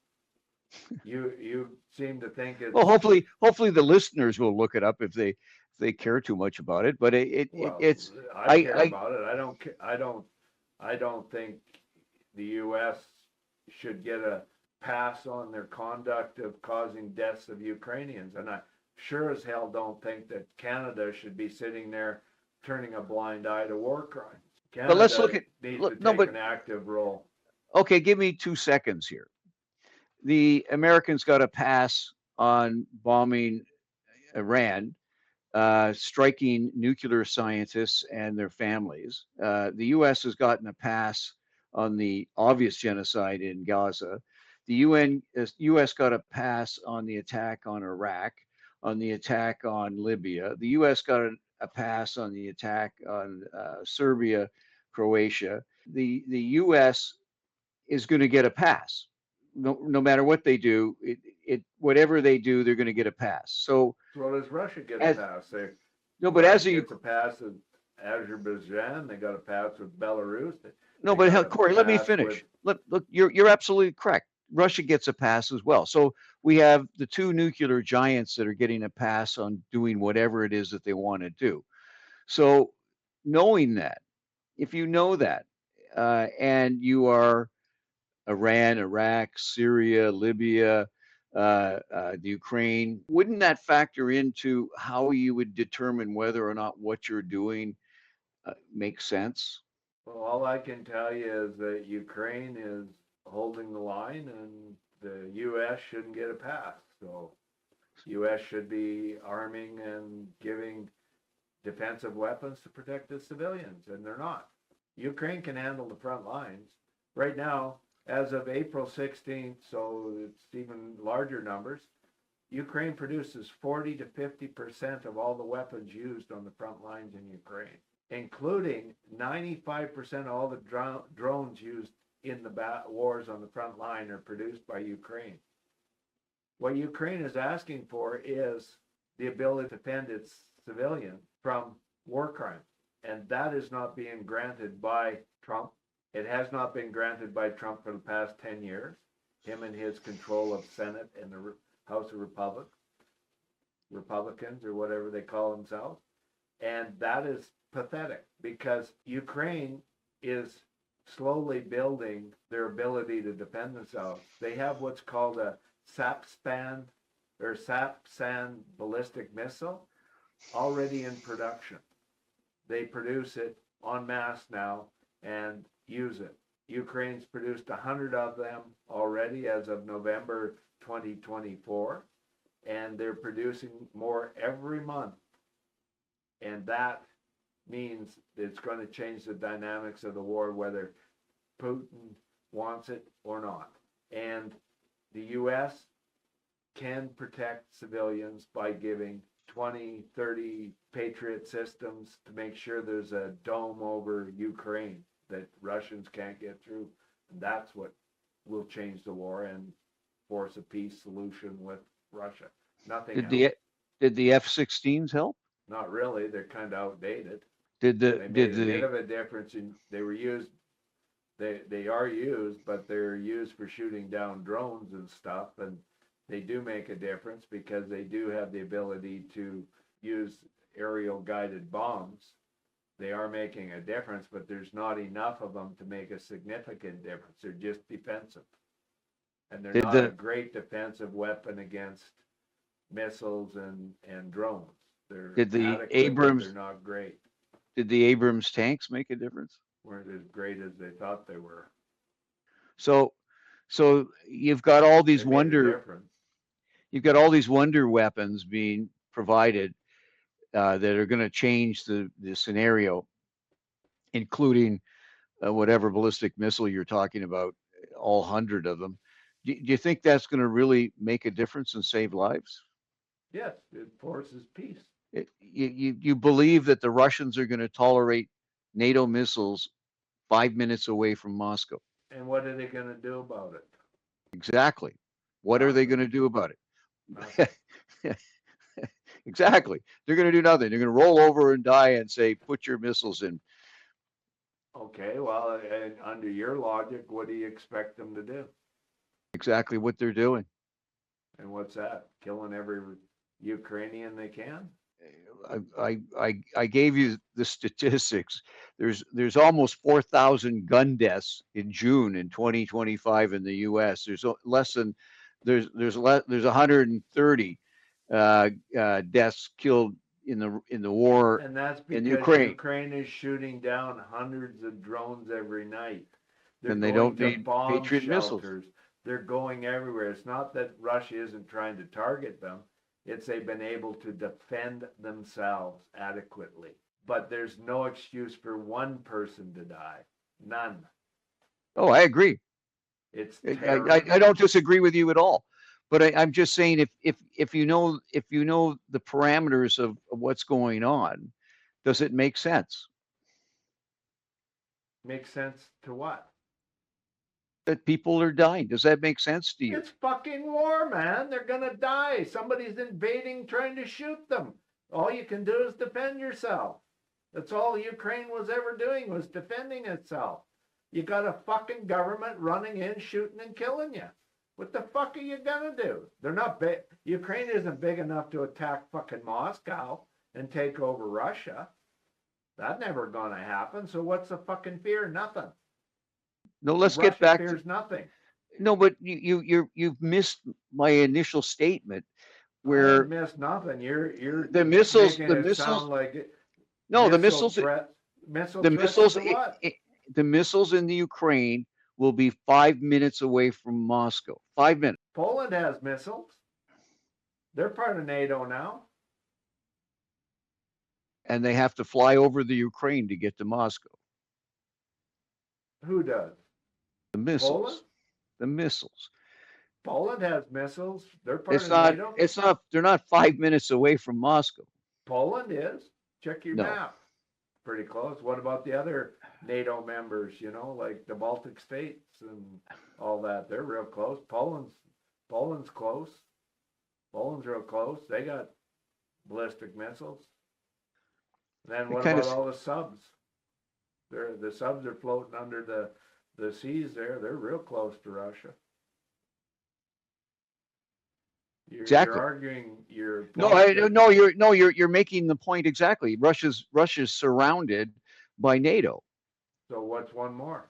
You seem to think it's well, hopefully the listeners will look it up if they care too much about it. But it's I care about it. I don't think the U.S. should get a pass on their conduct of causing deaths of Ukrainians, and I sure as hell don't think that Canada should be sitting there turning a blind eye to war crimes. Canada but let's look at needs to take an active role. Okay, give me 2 seconds here. The Americans got a pass on bombing Iran, striking nuclear scientists and their families. The U.S. has gotten a pass on the obvious genocide in Gaza. The U.S. got a pass on the attack on Iraq, on the attack on Libya. The U.S. got a pass on the attack on Serbia, Croatia. The U.S. is going to get a pass. No matter what they do, whatever they do, they're going to get a pass. So does Russia get a pass? Russia gets a pass with Azerbaijan. They got a pass with Belarus. Corey, let me finish. Look, you're absolutely correct. Russia gets a pass as well. So we have the 2 nuclear giants that are getting a pass on doing whatever it is that they want to do. So knowing that, if you know that, and you are Iran, Iraq, Syria, Libya, the Ukraine, wouldn't that factor into how you would determine whether or not what you're doing makes sense? Well, all I can tell you is that Ukraine is holding the line, and the U.S. shouldn't get a pass. So U.S. should be arming and giving defensive weapons to protect the civilians, and they're not. Ukraine can handle the front lines. Right now, as of April 16th, so it's even larger numbers, Ukraine produces 40 to 50% of all the weapons used on the front lines in Ukraine, including 95% of all the drones used in the wars on the front line are produced by Ukraine. What Ukraine is asking for is the ability to defend its civilians from war crimes, and that is not being granted by Trump. It has not been granted by Trump for the past 10 years, him and his control of Senate and the House of Republicans or whatever they call themselves. And that is pathetic because Ukraine is slowly building their ability to defend themselves. They have what's called a SAPSAN ballistic missile already in production. They produce it en masse now and use it. Ukraine's produced 100 of them already as of November 2024, and they're producing more every month. And that means it's going to change the dynamics of the war, whether Putin wants it or not. And the U.S. can protect civilians by giving 20, 30 Patriot systems to make sure there's a dome over Ukraine that Russians can't get through. And that's what will change the war and force a peace solution with Russia. Nothing else. Did the F-16s help? Not really. They're kind of outdated. They made a bit of a difference. They were used. They are used, but they're used for shooting down drones and stuff, and they do make a difference because they do have the ability to use aerial guided bombs. They are making a difference, but there's not enough of them to make a significant difference. They're just defensive, and they're not a great defensive weapon against missiles and drones. They're adequate, but they're not great. Did the Abrams tanks make a difference? Weren't as great as they thought they were. So you've got all these wonder weapons being provided that are going to change the scenario, including whatever ballistic missile you're talking about, all 100 of them. Do you think that's going to really make a difference and save lives? Yes, it forces peace. You believe that the Russians are going to tolerate NATO missiles 5 minutes away from Moscow? And what are they going to do about it? Exactly. What are they going to do about it? Exactly. They're going to do nothing. They're going to roll over and die and say, put your missiles in. Okay, well, under your logic, what do you expect them to do? Exactly what they're doing. And what's that? Killing every Ukrainian they can? I gave you the statistics. There's almost 4,000 gun deaths in June in 2025 in the U.S. There's 130 deaths killed in the war, and that's because in Ukraine is shooting down hundreds of drones every night. And they don't need Patriot missiles. They're going everywhere. It's not that Russia isn't trying to target them. It's they've been able to defend themselves adequately. But there's no excuse for one person to die. None. Oh, I agree. It's I don't disagree with you at all. But I'm just saying if you know the parameters of what's going on, does it make sense? Makes sense to what? That people are dying. Does that make sense to you? It's fucking war, man. They're gonna die. Somebody's invading, trying to shoot them. All you can do is defend yourself. That's all Ukraine was ever doing, was defending itself. You got a fucking government running in, shooting and killing you. What the fuck are you gonna do? They're not big. Ukraine isn't big enough to attack fucking Moscow and take over Russia. That never gonna happen. So what's the fucking fear? Nothing. No, let's Russia get back fears nothing. No, but you've missed my initial statement where I missed nothing. You're the missiles sound like it. No, the missiles in the Ukraine will be 5 minutes away from Moscow. 5 minutes. Poland has missiles. They're part of NATO now. And they have to fly over the Ukraine to get to Moscow. Who does? The missiles. Poland? The missiles. Poland has missiles. They're part of NATO. It's not. They're not 5 minutes away from Moscow. Poland is. Check your map. Pretty close. What about the other NATO members? You know, like the Baltic states and all that. They're real close. Poland's close. Poland's real close. They got ballistic missiles. Then what about all the subs? The subs are floating under the seas there. They're real close to Russia. You're Exactly. arguing your No, point that, you're making the point exactly. Russia's surrounded by NATO. so what's one more?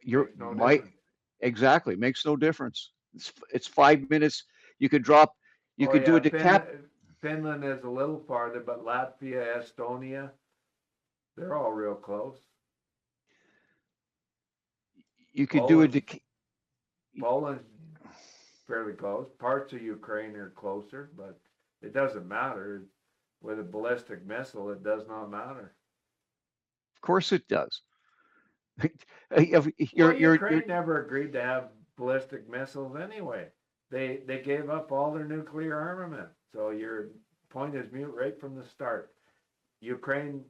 You're Makes no my difference. exactly makes no difference. It's 5 minutes. You could drop. You Oh could do a yeah, decap. Finland is a little farther, but Latvia, Estonia, they're all real close. You could do a Poland's dec. Poland's fairly close. Parts of Ukraine are closer, but it doesn't matter. With a ballistic missile, it does not matter. Of course it does. Well, You're Ukraine never agreed to have ballistic missiles anyway. They gave up all their nuclear armament. So your point is mute right from the start. Ukraine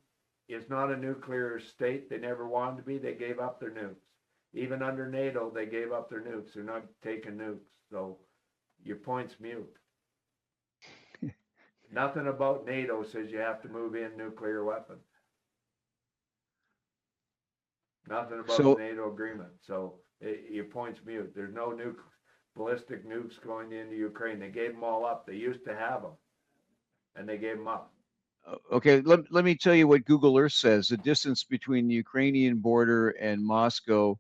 is not a nuclear state. They never wanted to be. They gave up their nukes. Even under NATO, they gave up their nukes. They're not taking nukes. So your point's mute. Nothing about NATO says you have to move in nuclear weapons. Nothing about so the NATO agreement. So your point's mute. There's no ballistic nukes going into Ukraine. They gave them all up. They used to have them, and they gave them up. okay. Let me tell you what Google Earth says. The distance between the Ukrainian border and Moscow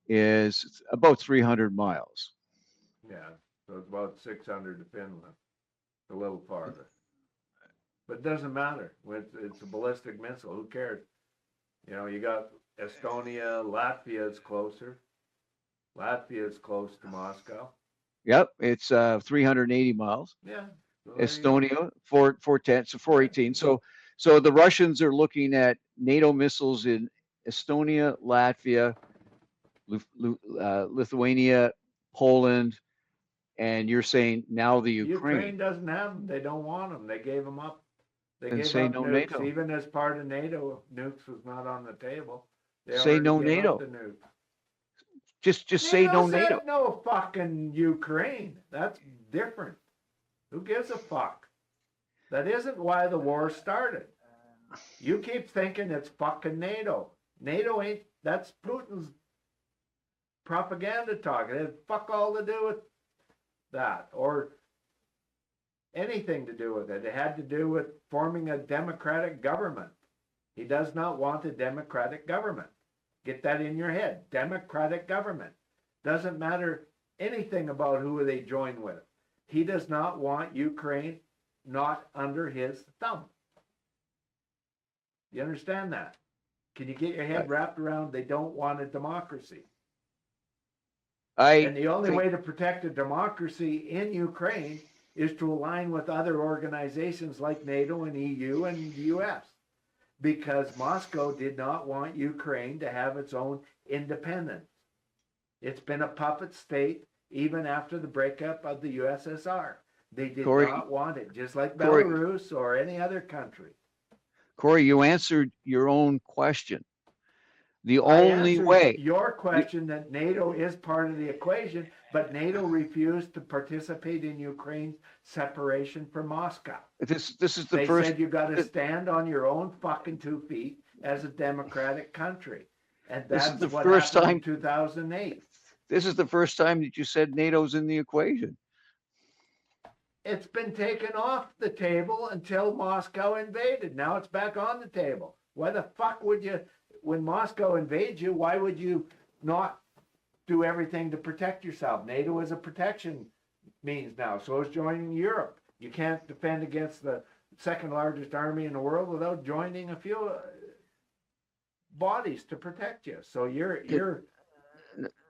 is about 300 miles. Yeah, so it's about 600 to Finland, a little farther. But it doesn't matter. It's a ballistic missile. Who cares? You know, you got Estonia, Latvia is closer. Latvia is close to Moscow. Yep, it's 380 miles. Yeah. So Estonia 410, so 418. So the Russians are looking at NATO missiles in Estonia, Latvia, Lithuania, Poland, and you're saying now the Ukraine Ukraine, doesn't have them. They don't want them. They gave them up. They and gave say up no nukes. NATO. Even as part of NATO, nukes was not on the table. They Say already no gave up NATO. the nukes. Just say NATO no NATO. said no fucking Ukraine. That's different. Who gives a fuck? That isn't why the war started. You keep thinking it's fucking NATO. NATO ain't, that's Putin's propaganda talk. It had fuck all to do with that or anything to do with it. It had to do with forming a democratic government. He does not want a democratic government. Get that in your head. Democratic government. Doesn't matter anything about who they join with. He does not want Ukraine not under his thumb. You understand that? Can you get your head wrapped around they don't want a democracy? And the only way to protect a democracy in Ukraine is to align with other organizations like NATO and EU and the US. Because Moscow did not want Ukraine to have its own independence. It's been a puppet state even after the breakup of the USSR. They did not want it, just like Belarus or any other country. Corey, you answered your own question. The I only answered way your question that NATO is part of the equation, but NATO refused to participate in Ukraine's separation from Moscow. This is the They first. said you got to stand on your own fucking 2 feet as a democratic country, and This is that's the what first happened time. in 2008. This is the first time that you said NATO's in the equation. It's been taken off the table until Moscow invaded. Now it's back on the table. Why the fuck would you, when Moscow invades you, why would you not do everything to protect yourself? NATO is a protection means now. So is joining Europe. You can't defend against the second largest army in the world without joining a few bodies to protect you. So you're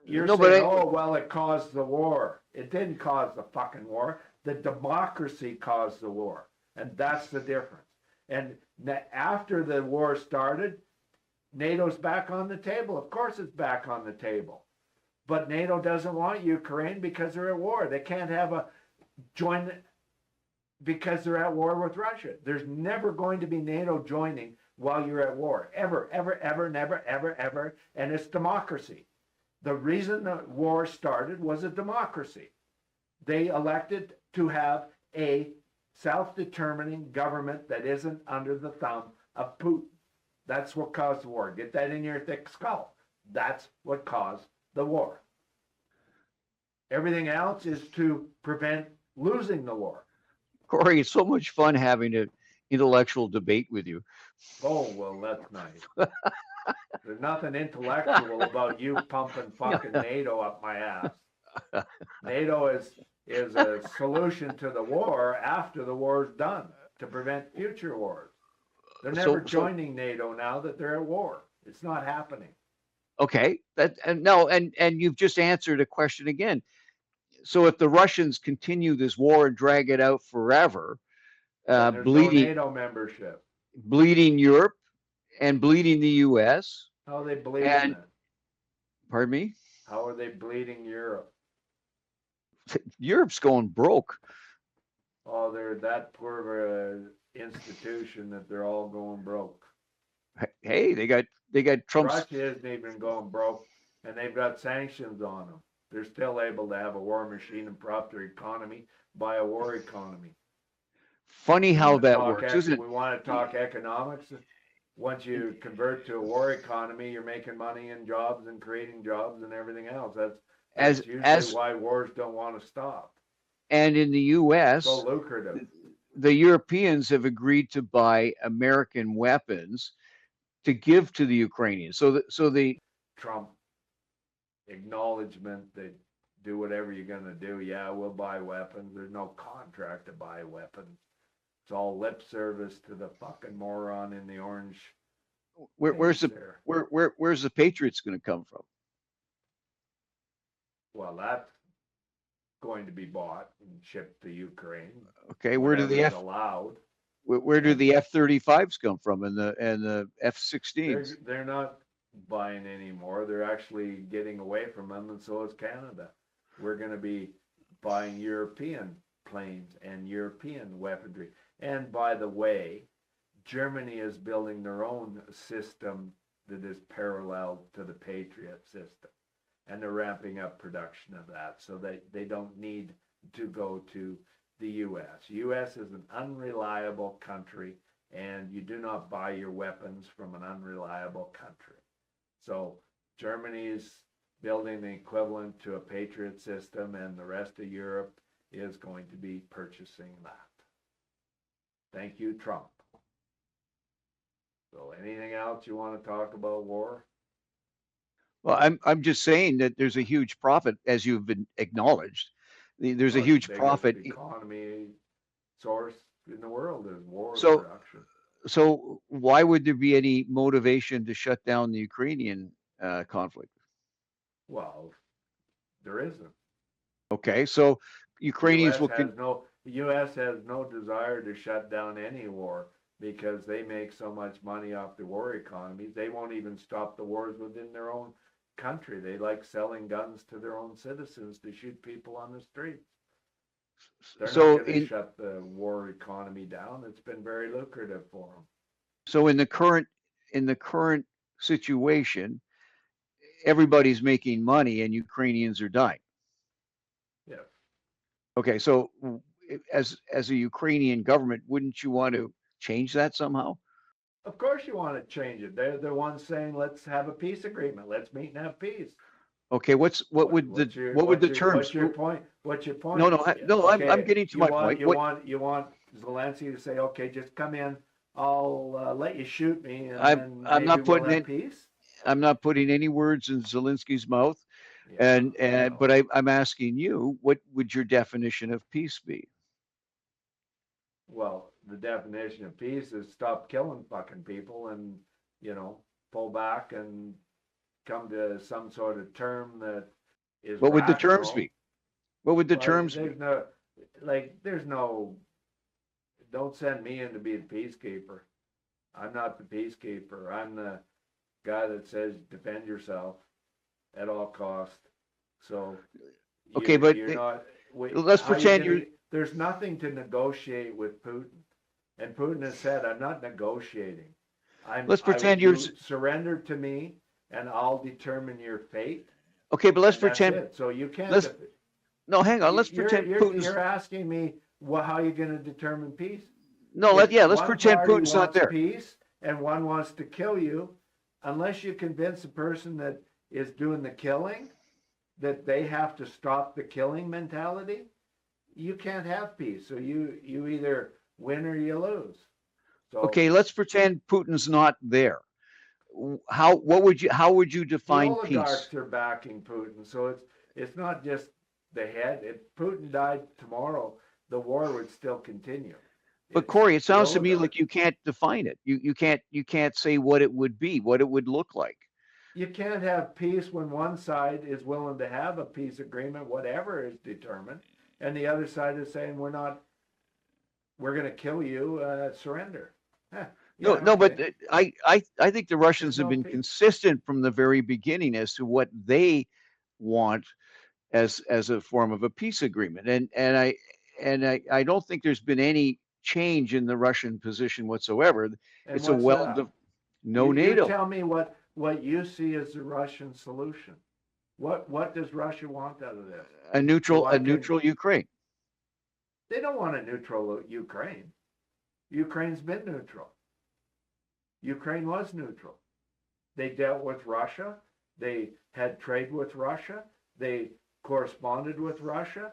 saying, oh, well, it caused the war. It didn't cause the fucking war. The democracy caused the war. And that's the difference. And after the war started, NATO's back on the table. Of course it's back on the table. But NATO doesn't want Ukraine because they're at war. They can't have a join because they're at war with Russia. There's never going to be NATO joining while you're at war. Ever, ever, ever, never, ever, ever. And it's democracy. The reason the war started was a democracy. They elected to have a self-determining government that isn't under the thumb of Putin. That's what caused the war. Get that in your thick skull. That's what caused the war. Everything else is to prevent losing the war. Corey, it's so much fun having an intellectual debate with you. Oh, well, that's nice. There's nothing intellectual about you pumping fucking NATO up my ass. NATO is a solution to the war after the war's done to prevent future wars. They're never joining NATO now that they're at war. It's not happening. Okay, and you've just answered a question again. So if the Russians continue this war and drag it out forever, There's no NATO membership. Bleeding Europe and bleeding the U.S. How are they bleeding it? Pardon me? How are they bleeding Europe? Europe's going broke. Oh, they're that poor of an institution that they're all going broke. Hey, they got Trump's. Russia isn't even going broke, and they've got sanctions on them. They're still able to have a war machine and prop their economy by a war economy. Funny how that works, isn't it? We want to talk economics. Once you convert to a war economy, you're making money and jobs and creating jobs and everything else. That's usually why wars don't want to stop. And in the U.S., so lucrative. The Europeans have agreed to buy American weapons to give to the Ukrainians. So the Trump acknowledgement that do whatever you're going to do. Yeah, we'll buy weapons. There's no contract to buy weapons. It's all lip service to the fucking moron in the orange. Where's the Patriots going to come from? Well, that's going to be bought and shipped to Ukraine. Okay, where do the F-35s come from and the F-16s? They're not buying anymore. They're actually getting away from them, and so is Canada. We're going to be buying European planes and European weaponry. And by the way, Germany is building their own system that is parallel to the Patriot system. And they're ramping up production of that so they don't need to go to the U.S. U.S. is an unreliable country, and you do not buy your weapons from an unreliable country. So Germany is building the equivalent to a Patriot system, and the rest of Europe is going to be purchasing that. Thank you, Trump. So anything else you want to talk about war? Well, I'm just saying that there's a huge profit, as you've been acknowledged. There's a huge profit. Economy source in the world is war production. So why would there be any motivation to shut down the Ukrainian conflict? Well, there isn't. Okay, so Ukrainians the U.S. has no desire to shut down any war because they make so much money off the war economy. They won't even stop the wars within their own country. They like selling guns to their own citizens to shoot people on the streets. They're not going to shut the war economy down. It's been very lucrative for them. So in the current situation, everybody's making money and Ukrainians are dying. Yes. Okay, so as a Ukrainian government, wouldn't you want to change that somehow? Of course you want to change it. They're the ones saying, let's have a peace agreement. Let's meet and have peace. Okay, what would the terms? What's your point? What's your point? No, okay, I'm getting to my point. You want Zelensky to say, okay, just come in. I'll let you shoot me, and I'm not putting in peace. I'm not putting any words in Zelensky's mouth, but I'm asking you, what would your definition of peace be? Well, the definition of peace is stop killing fucking people and, pull back and come to some sort of term that is What would the terms be? What would the terms be? There's no, don't send me in to be the peacekeeper. I'm not the peacekeeper. I'm the guy that says defend yourself at all costs. So, okay, but let's pretend there's nothing to negotiate with Putin. And Putin has said, I'm not negotiating. Let's pretend you surrender to me and I'll determine your fate. Okay, but let's pretend. So you can't. No, hang on. Let's pretend Putin's. You're asking me how are you going to determine peace? No, let's pretend Putin's not there. Peace and one wants to kill you, unless you convince the person that is doing the killing that they have to stop the killing mentality. you can't have peace. So you either win or you lose. So Okay, let's pretend Putin's not there. How how would you the define peace? oligarchs are backing Putin. So it's not just the head. If Putin died tomorrow, the war would still continue. But It's Corey, it the sounds to me like oligarchs. you can't define it. You can't say what it would be, what it would look like. You can't have peace when one side is willing to have a peace agreement, whatever is determined, and the other side is saying we're going to kill you, surrender. Huh, No, yeah, no, but okay. I think the There's Russians have no been peace. consistent from the very beginning as to what they want as a form of a peace agreement, and I don't think there's been any change in the Russian position whatsoever. And It's a what's well, that? no You NATO, tell me what you see as the Russian solution. What does Russia want out of this? So a I can. neutral Ukraine. They don't want a neutral Ukraine. Ukraine's been neutral. Ukraine was neutral. They dealt with Russia. They had trade with Russia. They corresponded with Russia.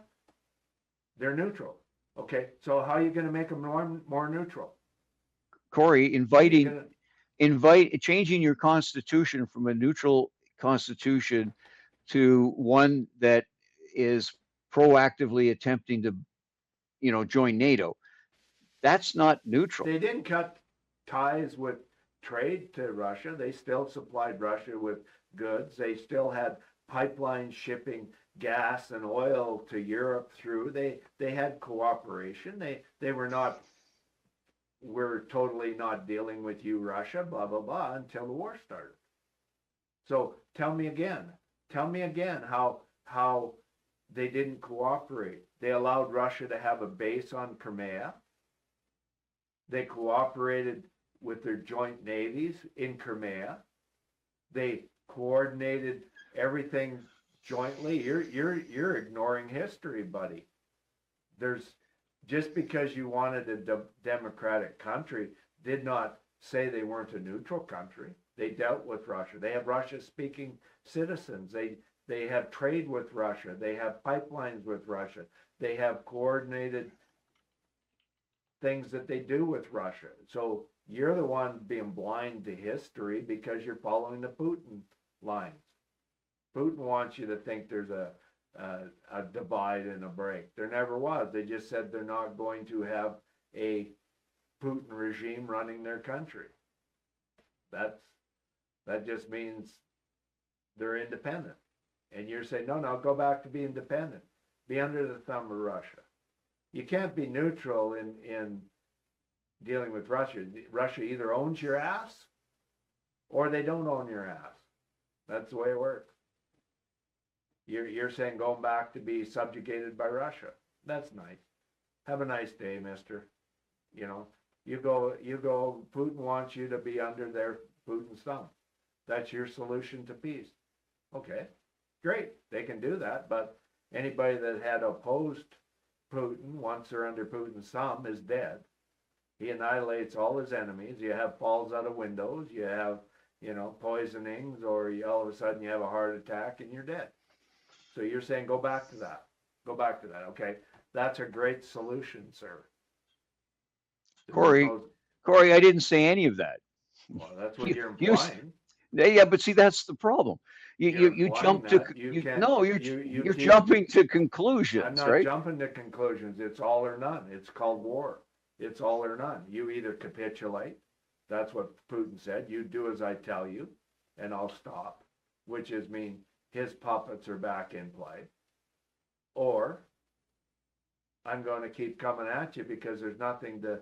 They're neutral. Okay, so how are you going to make them more neutral? Corey, How are you going to? changing your constitution from a neutral constitution to one that is proactively attempting to, join NATO. That's not neutral. They didn't cut ties with trade to Russia. They still supplied Russia with goods. They still had pipelines shipping gas and oil to Europe through. They had cooperation. They were not, we're totally not dealing with you, Russia, blah blah blah, until the war started. So tell me again. Tell me again how they didn't cooperate. They allowed Russia to have a base on Crimea. They cooperated with their joint navies in Crimea. They coordinated everything jointly. You're ignoring history, buddy. There's just because you wanted a democratic country did not say they weren't a neutral country. They dealt with Russia. They have Russia-speaking citizens. They have trade with Russia. They have pipelines with Russia. They have coordinated things that they do with Russia. So you're the one being blind to history because you're following the Putin lines. Putin wants you to think there's a divide and a break. There never was. They just said they're not going to have a Putin regime running their country. That just means they're independent. And you're saying, no, go back to being independent. Be under the thumb of Russia. You can't be neutral in dealing with Russia. Russia either owns your ass or they don't own your ass. That's the way it works. You're saying going back to be subjugated by Russia. That's nice. Have a nice day, mister. You go, Putin wants you to be under their Putin's thumb. That's your solution to peace. Okay, great. They can do that, but anybody that had opposed Putin, once they're under Putin's thumb, is dead. He annihilates all his enemies. You have falls out of windows. You have, poisonings, or all of a sudden you have a heart attack and you're dead. So you're saying go back to that. Go back to that. Okay, that's a great solution, sir. Corey, Corey, I didn't say any of that. Well, that's what You, you're you, implying. yeah, but see, that's the problem. You're You implying jump to, that you can't. no, You you're keep. jumping to I'm conclusions, not right? jumping to conclusions. It's all or none. It's called war. It's all or none. You either capitulate. That's what Putin said. You do as I tell you, and I'll stop. Which is mean his puppets are back in play. Or I'm going to keep coming at you because there's nothing to.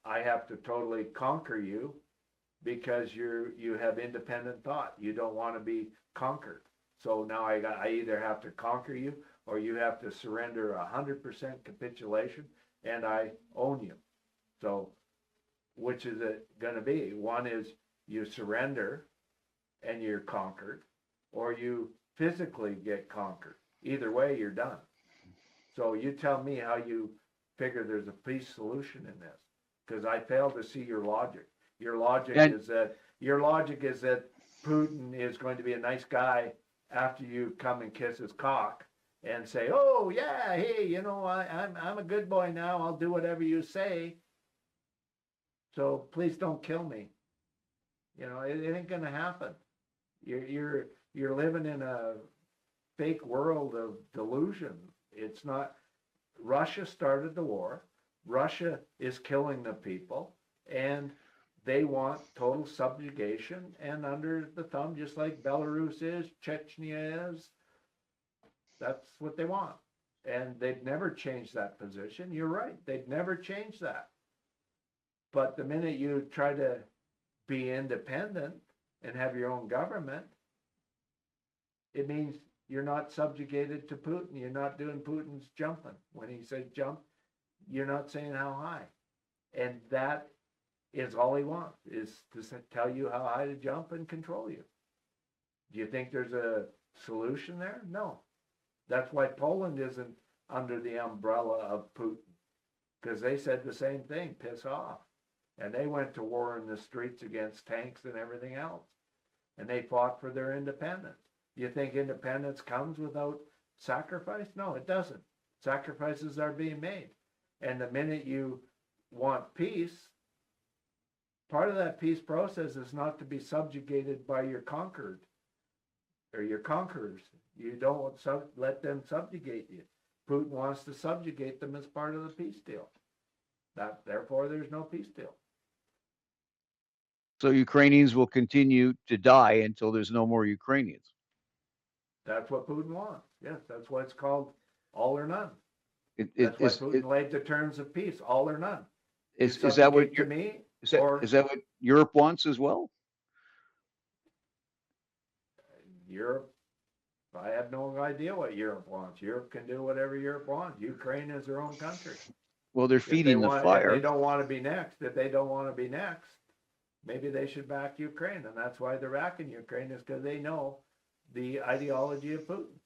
I have to totally conquer you because you have independent thought. You don't want to be conquered. So now I either have to conquer you or you have to surrender 100% capitulation and I own you. So which is it going to be? One is you surrender and you're conquered, or you physically get conquered. Either way, you're done. So you tell me how you figure there's a peace solution in this, because I fail to see your logic. Your logic is that Putin is going to be a nice guy after you come and kiss his cock, and say, oh yeah, hey, I'm a good boy now. I'll do whatever you say. So please don't kill me. It ain't gonna happen. You're living in a fake world of delusion. It's not. Russia started the war. Russia is killing the people, and they want total subjugation and under the thumb, just like Belarus is, Chechnya is. That's what they want. And they've never changed that position. You're right. They've never changed that. But the minute you try to be independent and have your own government, it means you're not subjugated to Putin. You're not doing Putin's jumping. When he says jump, you're not saying how high. And that is all he wants, is to tell you how high to jump and control you. Do you think there's a solution there? No. That's why Poland isn't under the umbrella of Putin, because they said the same thing, piss off. And they went to war in the streets against tanks and everything else. And they fought for their independence. You think independence comes without sacrifice? No, it doesn't. Sacrifices are being made. And the minute you want peace, part of that peace process is not to be subjugated by your conquered or your conquerors. You don't let them subjugate you. Putin wants to subjugate them as part of the peace deal. Therefore, there's no peace deal. So Ukrainians will continue to die until there's no more Ukrainians. That's what Putin wants. Yes, that's why it's called all or none. That's why Putin laid the terms of peace, all or none. Is that what is that what Europe wants as well? Europe, I have no idea what Europe wants. Europe can do whatever Europe wants. Ukraine is their own country. Well, they're feeding the fire. If they don't want to be next, maybe they should back Ukraine. And that's why they're backing Ukraine, is because they know the ideology of Putin.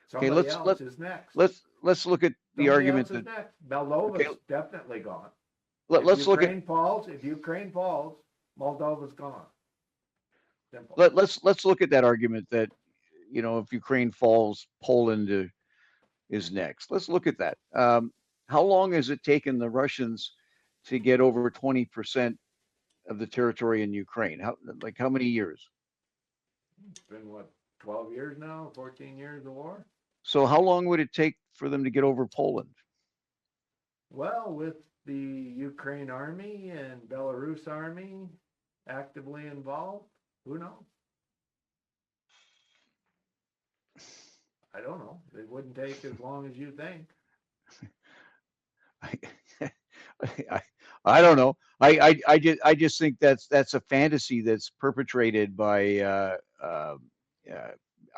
Somebody else is next. Let's look at the argument that next. Moldova's definitely gone. Let's look at if Ukraine falls, Moldova's gone. Simple. Let's look at that argument that, if Ukraine falls, Poland is next. Let's look at that. How long has it taken the Russians to get over 20% of the territory in Ukraine? How many years? It's been 12 years now, 14 years of war. So how long would it take for them to get over Poland? Well, with the Ukraine army and Belarus army actively involved, who knows? I don't know. It wouldn't take as long as you think. I don't know. I just think that's a fantasy that's perpetrated by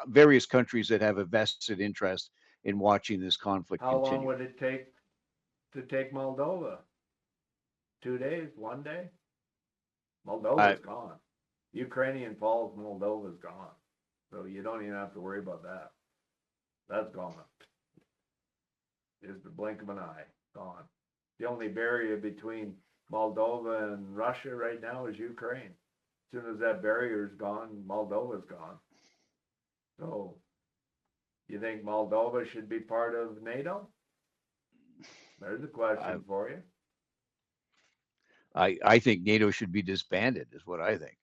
various countries that have a vested interest in watching this conflict continue. How long would it take to take Moldova? 2 days? 1 day? Moldova's gone. Ukrainian falls, Moldova's gone. So you don't even have to worry about that. That's gone. Is the blink of an eye. Gone. The only barrier between Moldova and Russia right now is Ukraine. As soon as that barrier is gone, Moldova's gone. So, you think Moldova should be part of NATO? There's a question for you. I think NATO should be disbanded, is what I think.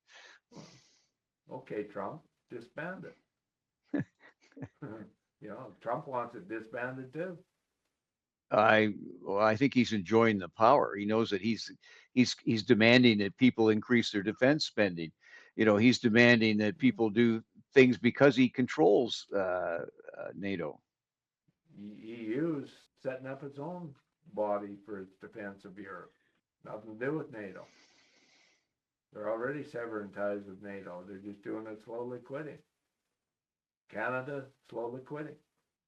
Okay, Trump, disband it. Trump wants it disbanded too. I think he's enjoying the power. He knows that he's demanding that people increase their defense spending. He's demanding that people do things because he controls NATO. EU's setting up its own body for its defense of Europe. Nothing to do with NATO. They're already severing ties with NATO. They're just doing it slowly quitting. Canada slowly quitting.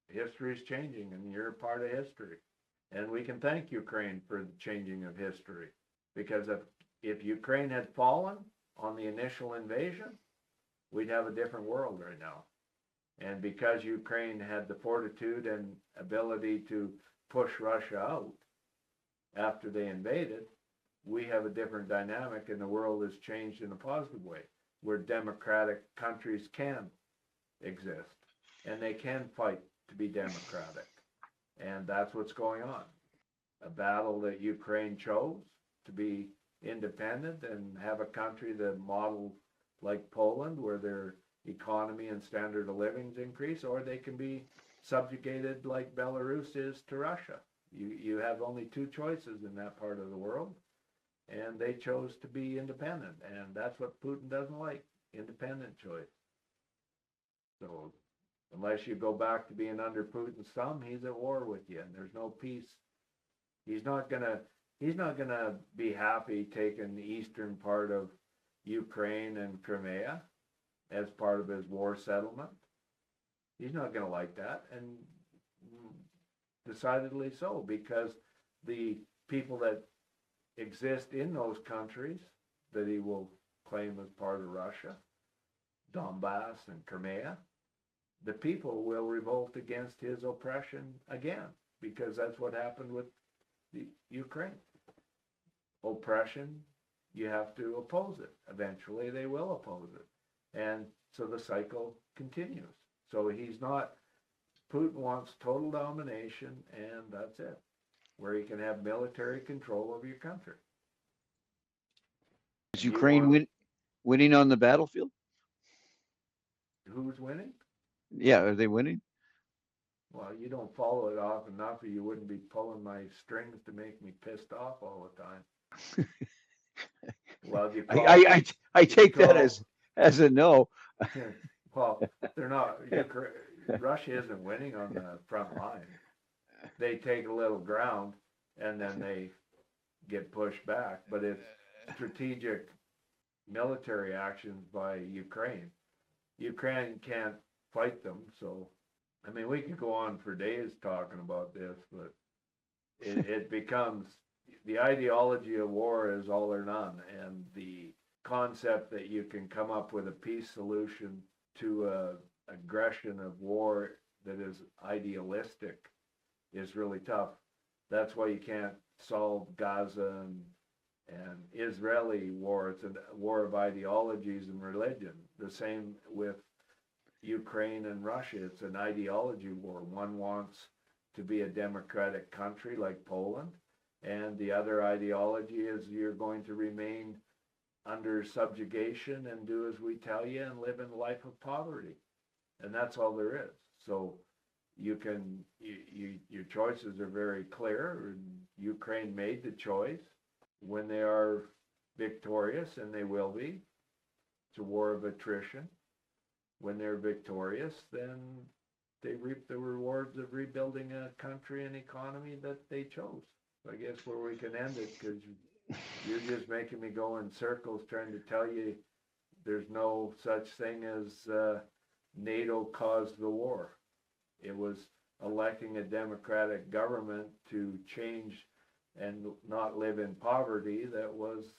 History's changing, and you're part of history. And we can thank Ukraine for the changing of history, because if Ukraine had fallen on the initial invasion, we'd have a different world right now. And because Ukraine had the fortitude and ability to push Russia out after they invaded, we have a different dynamic, and the world has changed in a positive way, where democratic countries can exist, and they can fight to be democratic. And that's what's going on. A battle that Ukraine chose to be independent and have a country that modeled like Poland, where their economy and standard of living's increase, or they can be subjugated like Belarus is to Russia. You have only two choices in that part of the world, and they chose to be independent, and that's what Putin doesn't like, independent choice. So unless you go back to being under Putin's thumb, he's at war with you, and there's no peace. He's not gonna be happy taking the eastern part of Ukraine and Crimea as part of his war settlement. He's not gonna like that, and decidedly so, because the people that exist in those countries that he will claim as part of Russia, Donbass and Crimea, the people will revolt against his oppression again, because that's what happened with the Ukraine. Oppression, you have to oppose it. Eventually they will oppose it. And so the cycle continues. So Putin wants total domination, and that's it, where he can have military control over your country. Is Ukraine winning on the battlefield? Who's winning? Yeah, are they winning? Well, you don't follow it off enough, or you wouldn't be pulling my strings to make me pissed off all the time. Well, I take that as a no. Well, they're not. Russia isn't winning on the front line. They take a little ground and then they get pushed back. But it's strategic military actions by Ukraine. Ukraine can't fight them. So, I mean, we could go on for days talking about this, but it becomes, the ideology of war is all or none. And the concept that you can come up with a peace solution to aggression of war that is idealistic is really tough. That's why you can't solve Gaza and Israeli war. It's a war of ideologies and religion. The same with Ukraine and Russia. It's an ideology war. One wants to be a democratic country like Poland, and the other ideology is you're going to remain under subjugation and do as we tell you and live in a life of poverty. And that's all there is. So your choices are very clear. Ukraine made the choice. When they are victorious, and they will be, it's a war of attrition. When they're victorious, then they reap the rewards of rebuilding a country and economy that they chose. So I guess where we can end it, because you're just making me go in circles trying to tell you there's no such thing as NATO caused the war. It was electing a democratic government to change and not live in poverty that was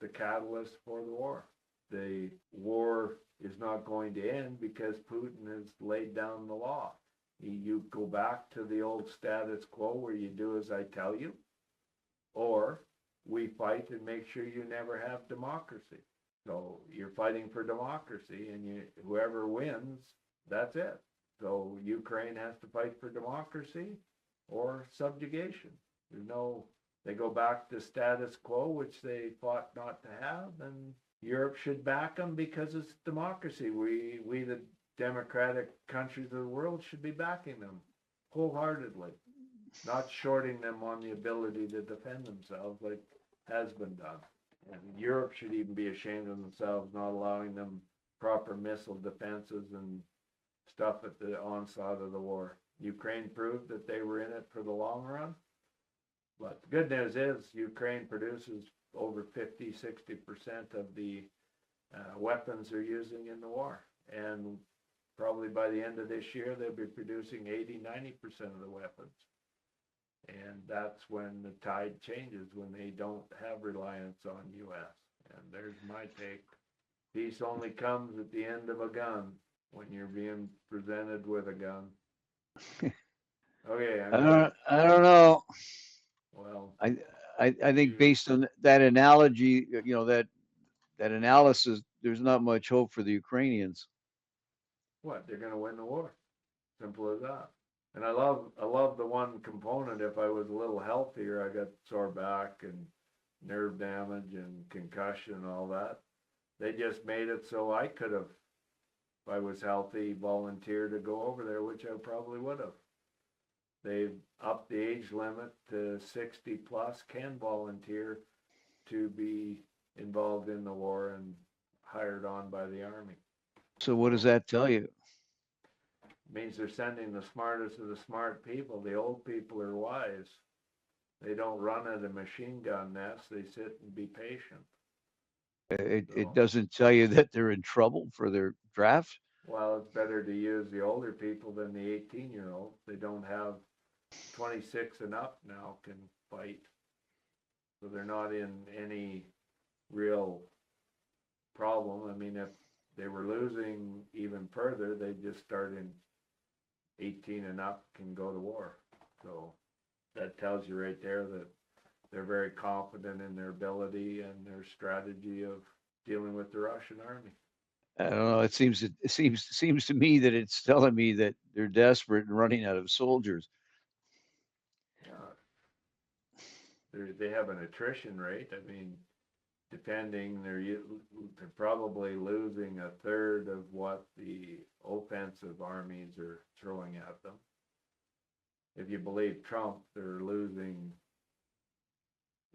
the catalyst for the war. The war is not going to end because Putin has laid down the law. You go back to the old status quo where you do as I tell you, or we fight and make sure you never have democracy. So you're fighting for democracy, and whoever wins, that's it. So Ukraine has to fight for democracy or subjugation. They go back to status quo, which they fought not to have, and Europe should back them because it's democracy. We the democratic countries of the world should be backing them wholeheartedly, not shorting them on the ability to defend themselves like has been done. And Europe should even be ashamed of themselves, not allowing them proper missile defenses and stuff at the onslaught of the war. Ukraine proved that they were in it for the long run. But the good news is Ukraine produces over 50-60% of the weapons they're using in the war. And probably by the end of this year, they'll be producing 80-90% of the weapons. And that's when the tide changes, when they don't have reliance on U.S. And there's my take. Peace only comes at the end of a gun, when you're being presented with a gun. Okay. I don't know. Well, I think based on that analogy, that analysis, there's not much hope for the Ukrainians. what? They're going to win the war. Simple as that. And I love the one component. If I was a little healthier, I got sore back and nerve damage and concussion and all that. They just made it so I could have, if I was healthy, volunteer to go over there, which I probably would have. They've upped the age limit to 60 plus can volunteer to be involved in the war and hired on by the Army. So what does that tell you? It means they're sending the smartest of the smart people. The old people are wise. They don't run at a machine gun nest. They sit and be patient. It doesn't tell you that they're in trouble for their draft. Well, it's better to use the older people than the 18-year-olds. They don't have 26 and up now can fight. So they're not in any real problem. I mean, if they were losing even further, they'd just start in 18 and up can go to war. So that tells you right there that they're very confident in their ability and their strategy of dealing with the Russian army. I don't know. It seems to me that it's telling me that they're desperate and running out of soldiers. Yeah, they have an attrition rate. I mean, depending, they're probably losing a third of what the offensive armies are throwing at them. If you believe Trump, they're losing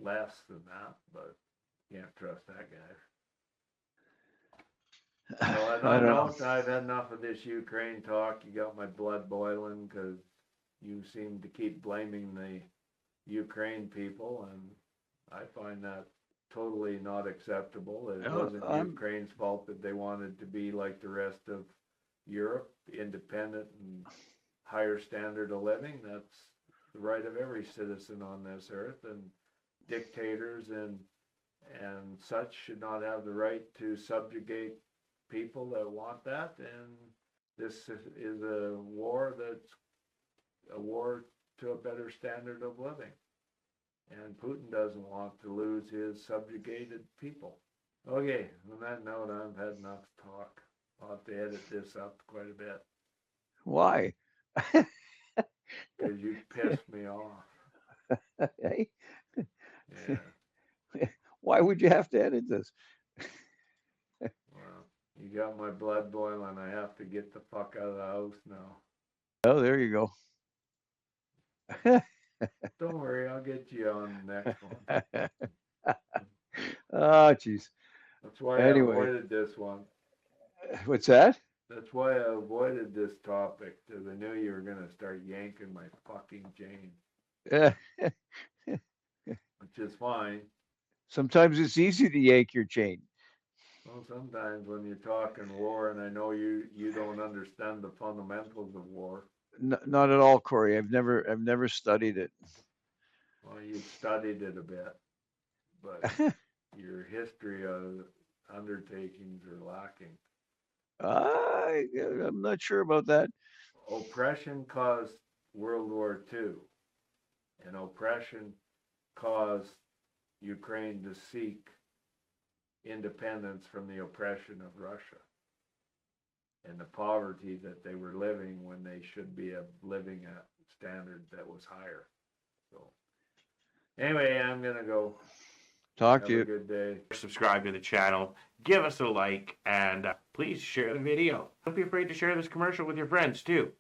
less than that, but you can't trust that guy. So I don't know. I've had enough of this Ukraine talk. You got my blood boiling because you seem to keep blaming the Ukraine people, and I find that totally not acceptable. It wasn't Ukraine's fault that they wanted to be like the rest of Europe, independent and higher standard of living. That's the right of every citizen on this earth, and dictators and such should not have the right to subjugate people that want that. And this is a war that's a war to a better standard of living. And Putin doesn't want to lose his subjugated people. Okay, on that note, I've had enough talk. I'll have to edit this up quite a bit. Why? Because you pissed me off. Hey? Yeah. Why would you have to edit this? Well, you got my blood boiling. I have to get the fuck out of the house now. Oh, there you go. Don't worry, I'll get you on the next one. Oh, jeez. That's why Anyway. I avoided this one. What's that? That's why I avoided this topic, because I knew you were going to start yanking my fucking chain, which is fine. Sometimes it's easy to yank your chain. Well, sometimes when you're talking war, and I know you don't understand the fundamentals of war. Not at all, Corey. I've never studied it. Well, you've studied it a bit, but your history of undertakings are lacking. I'm not sure about that. Oppression caused World War II, and oppression caused Ukraine to seek independence from the oppression of Russia and the poverty that they were living when they should be living at a standard that was higher. So anyway, I'm going to go. Talk Have to you. a good day. Subscribe to the channel, give us a like, and please share the video. Don't be afraid to share this commercial with your friends too.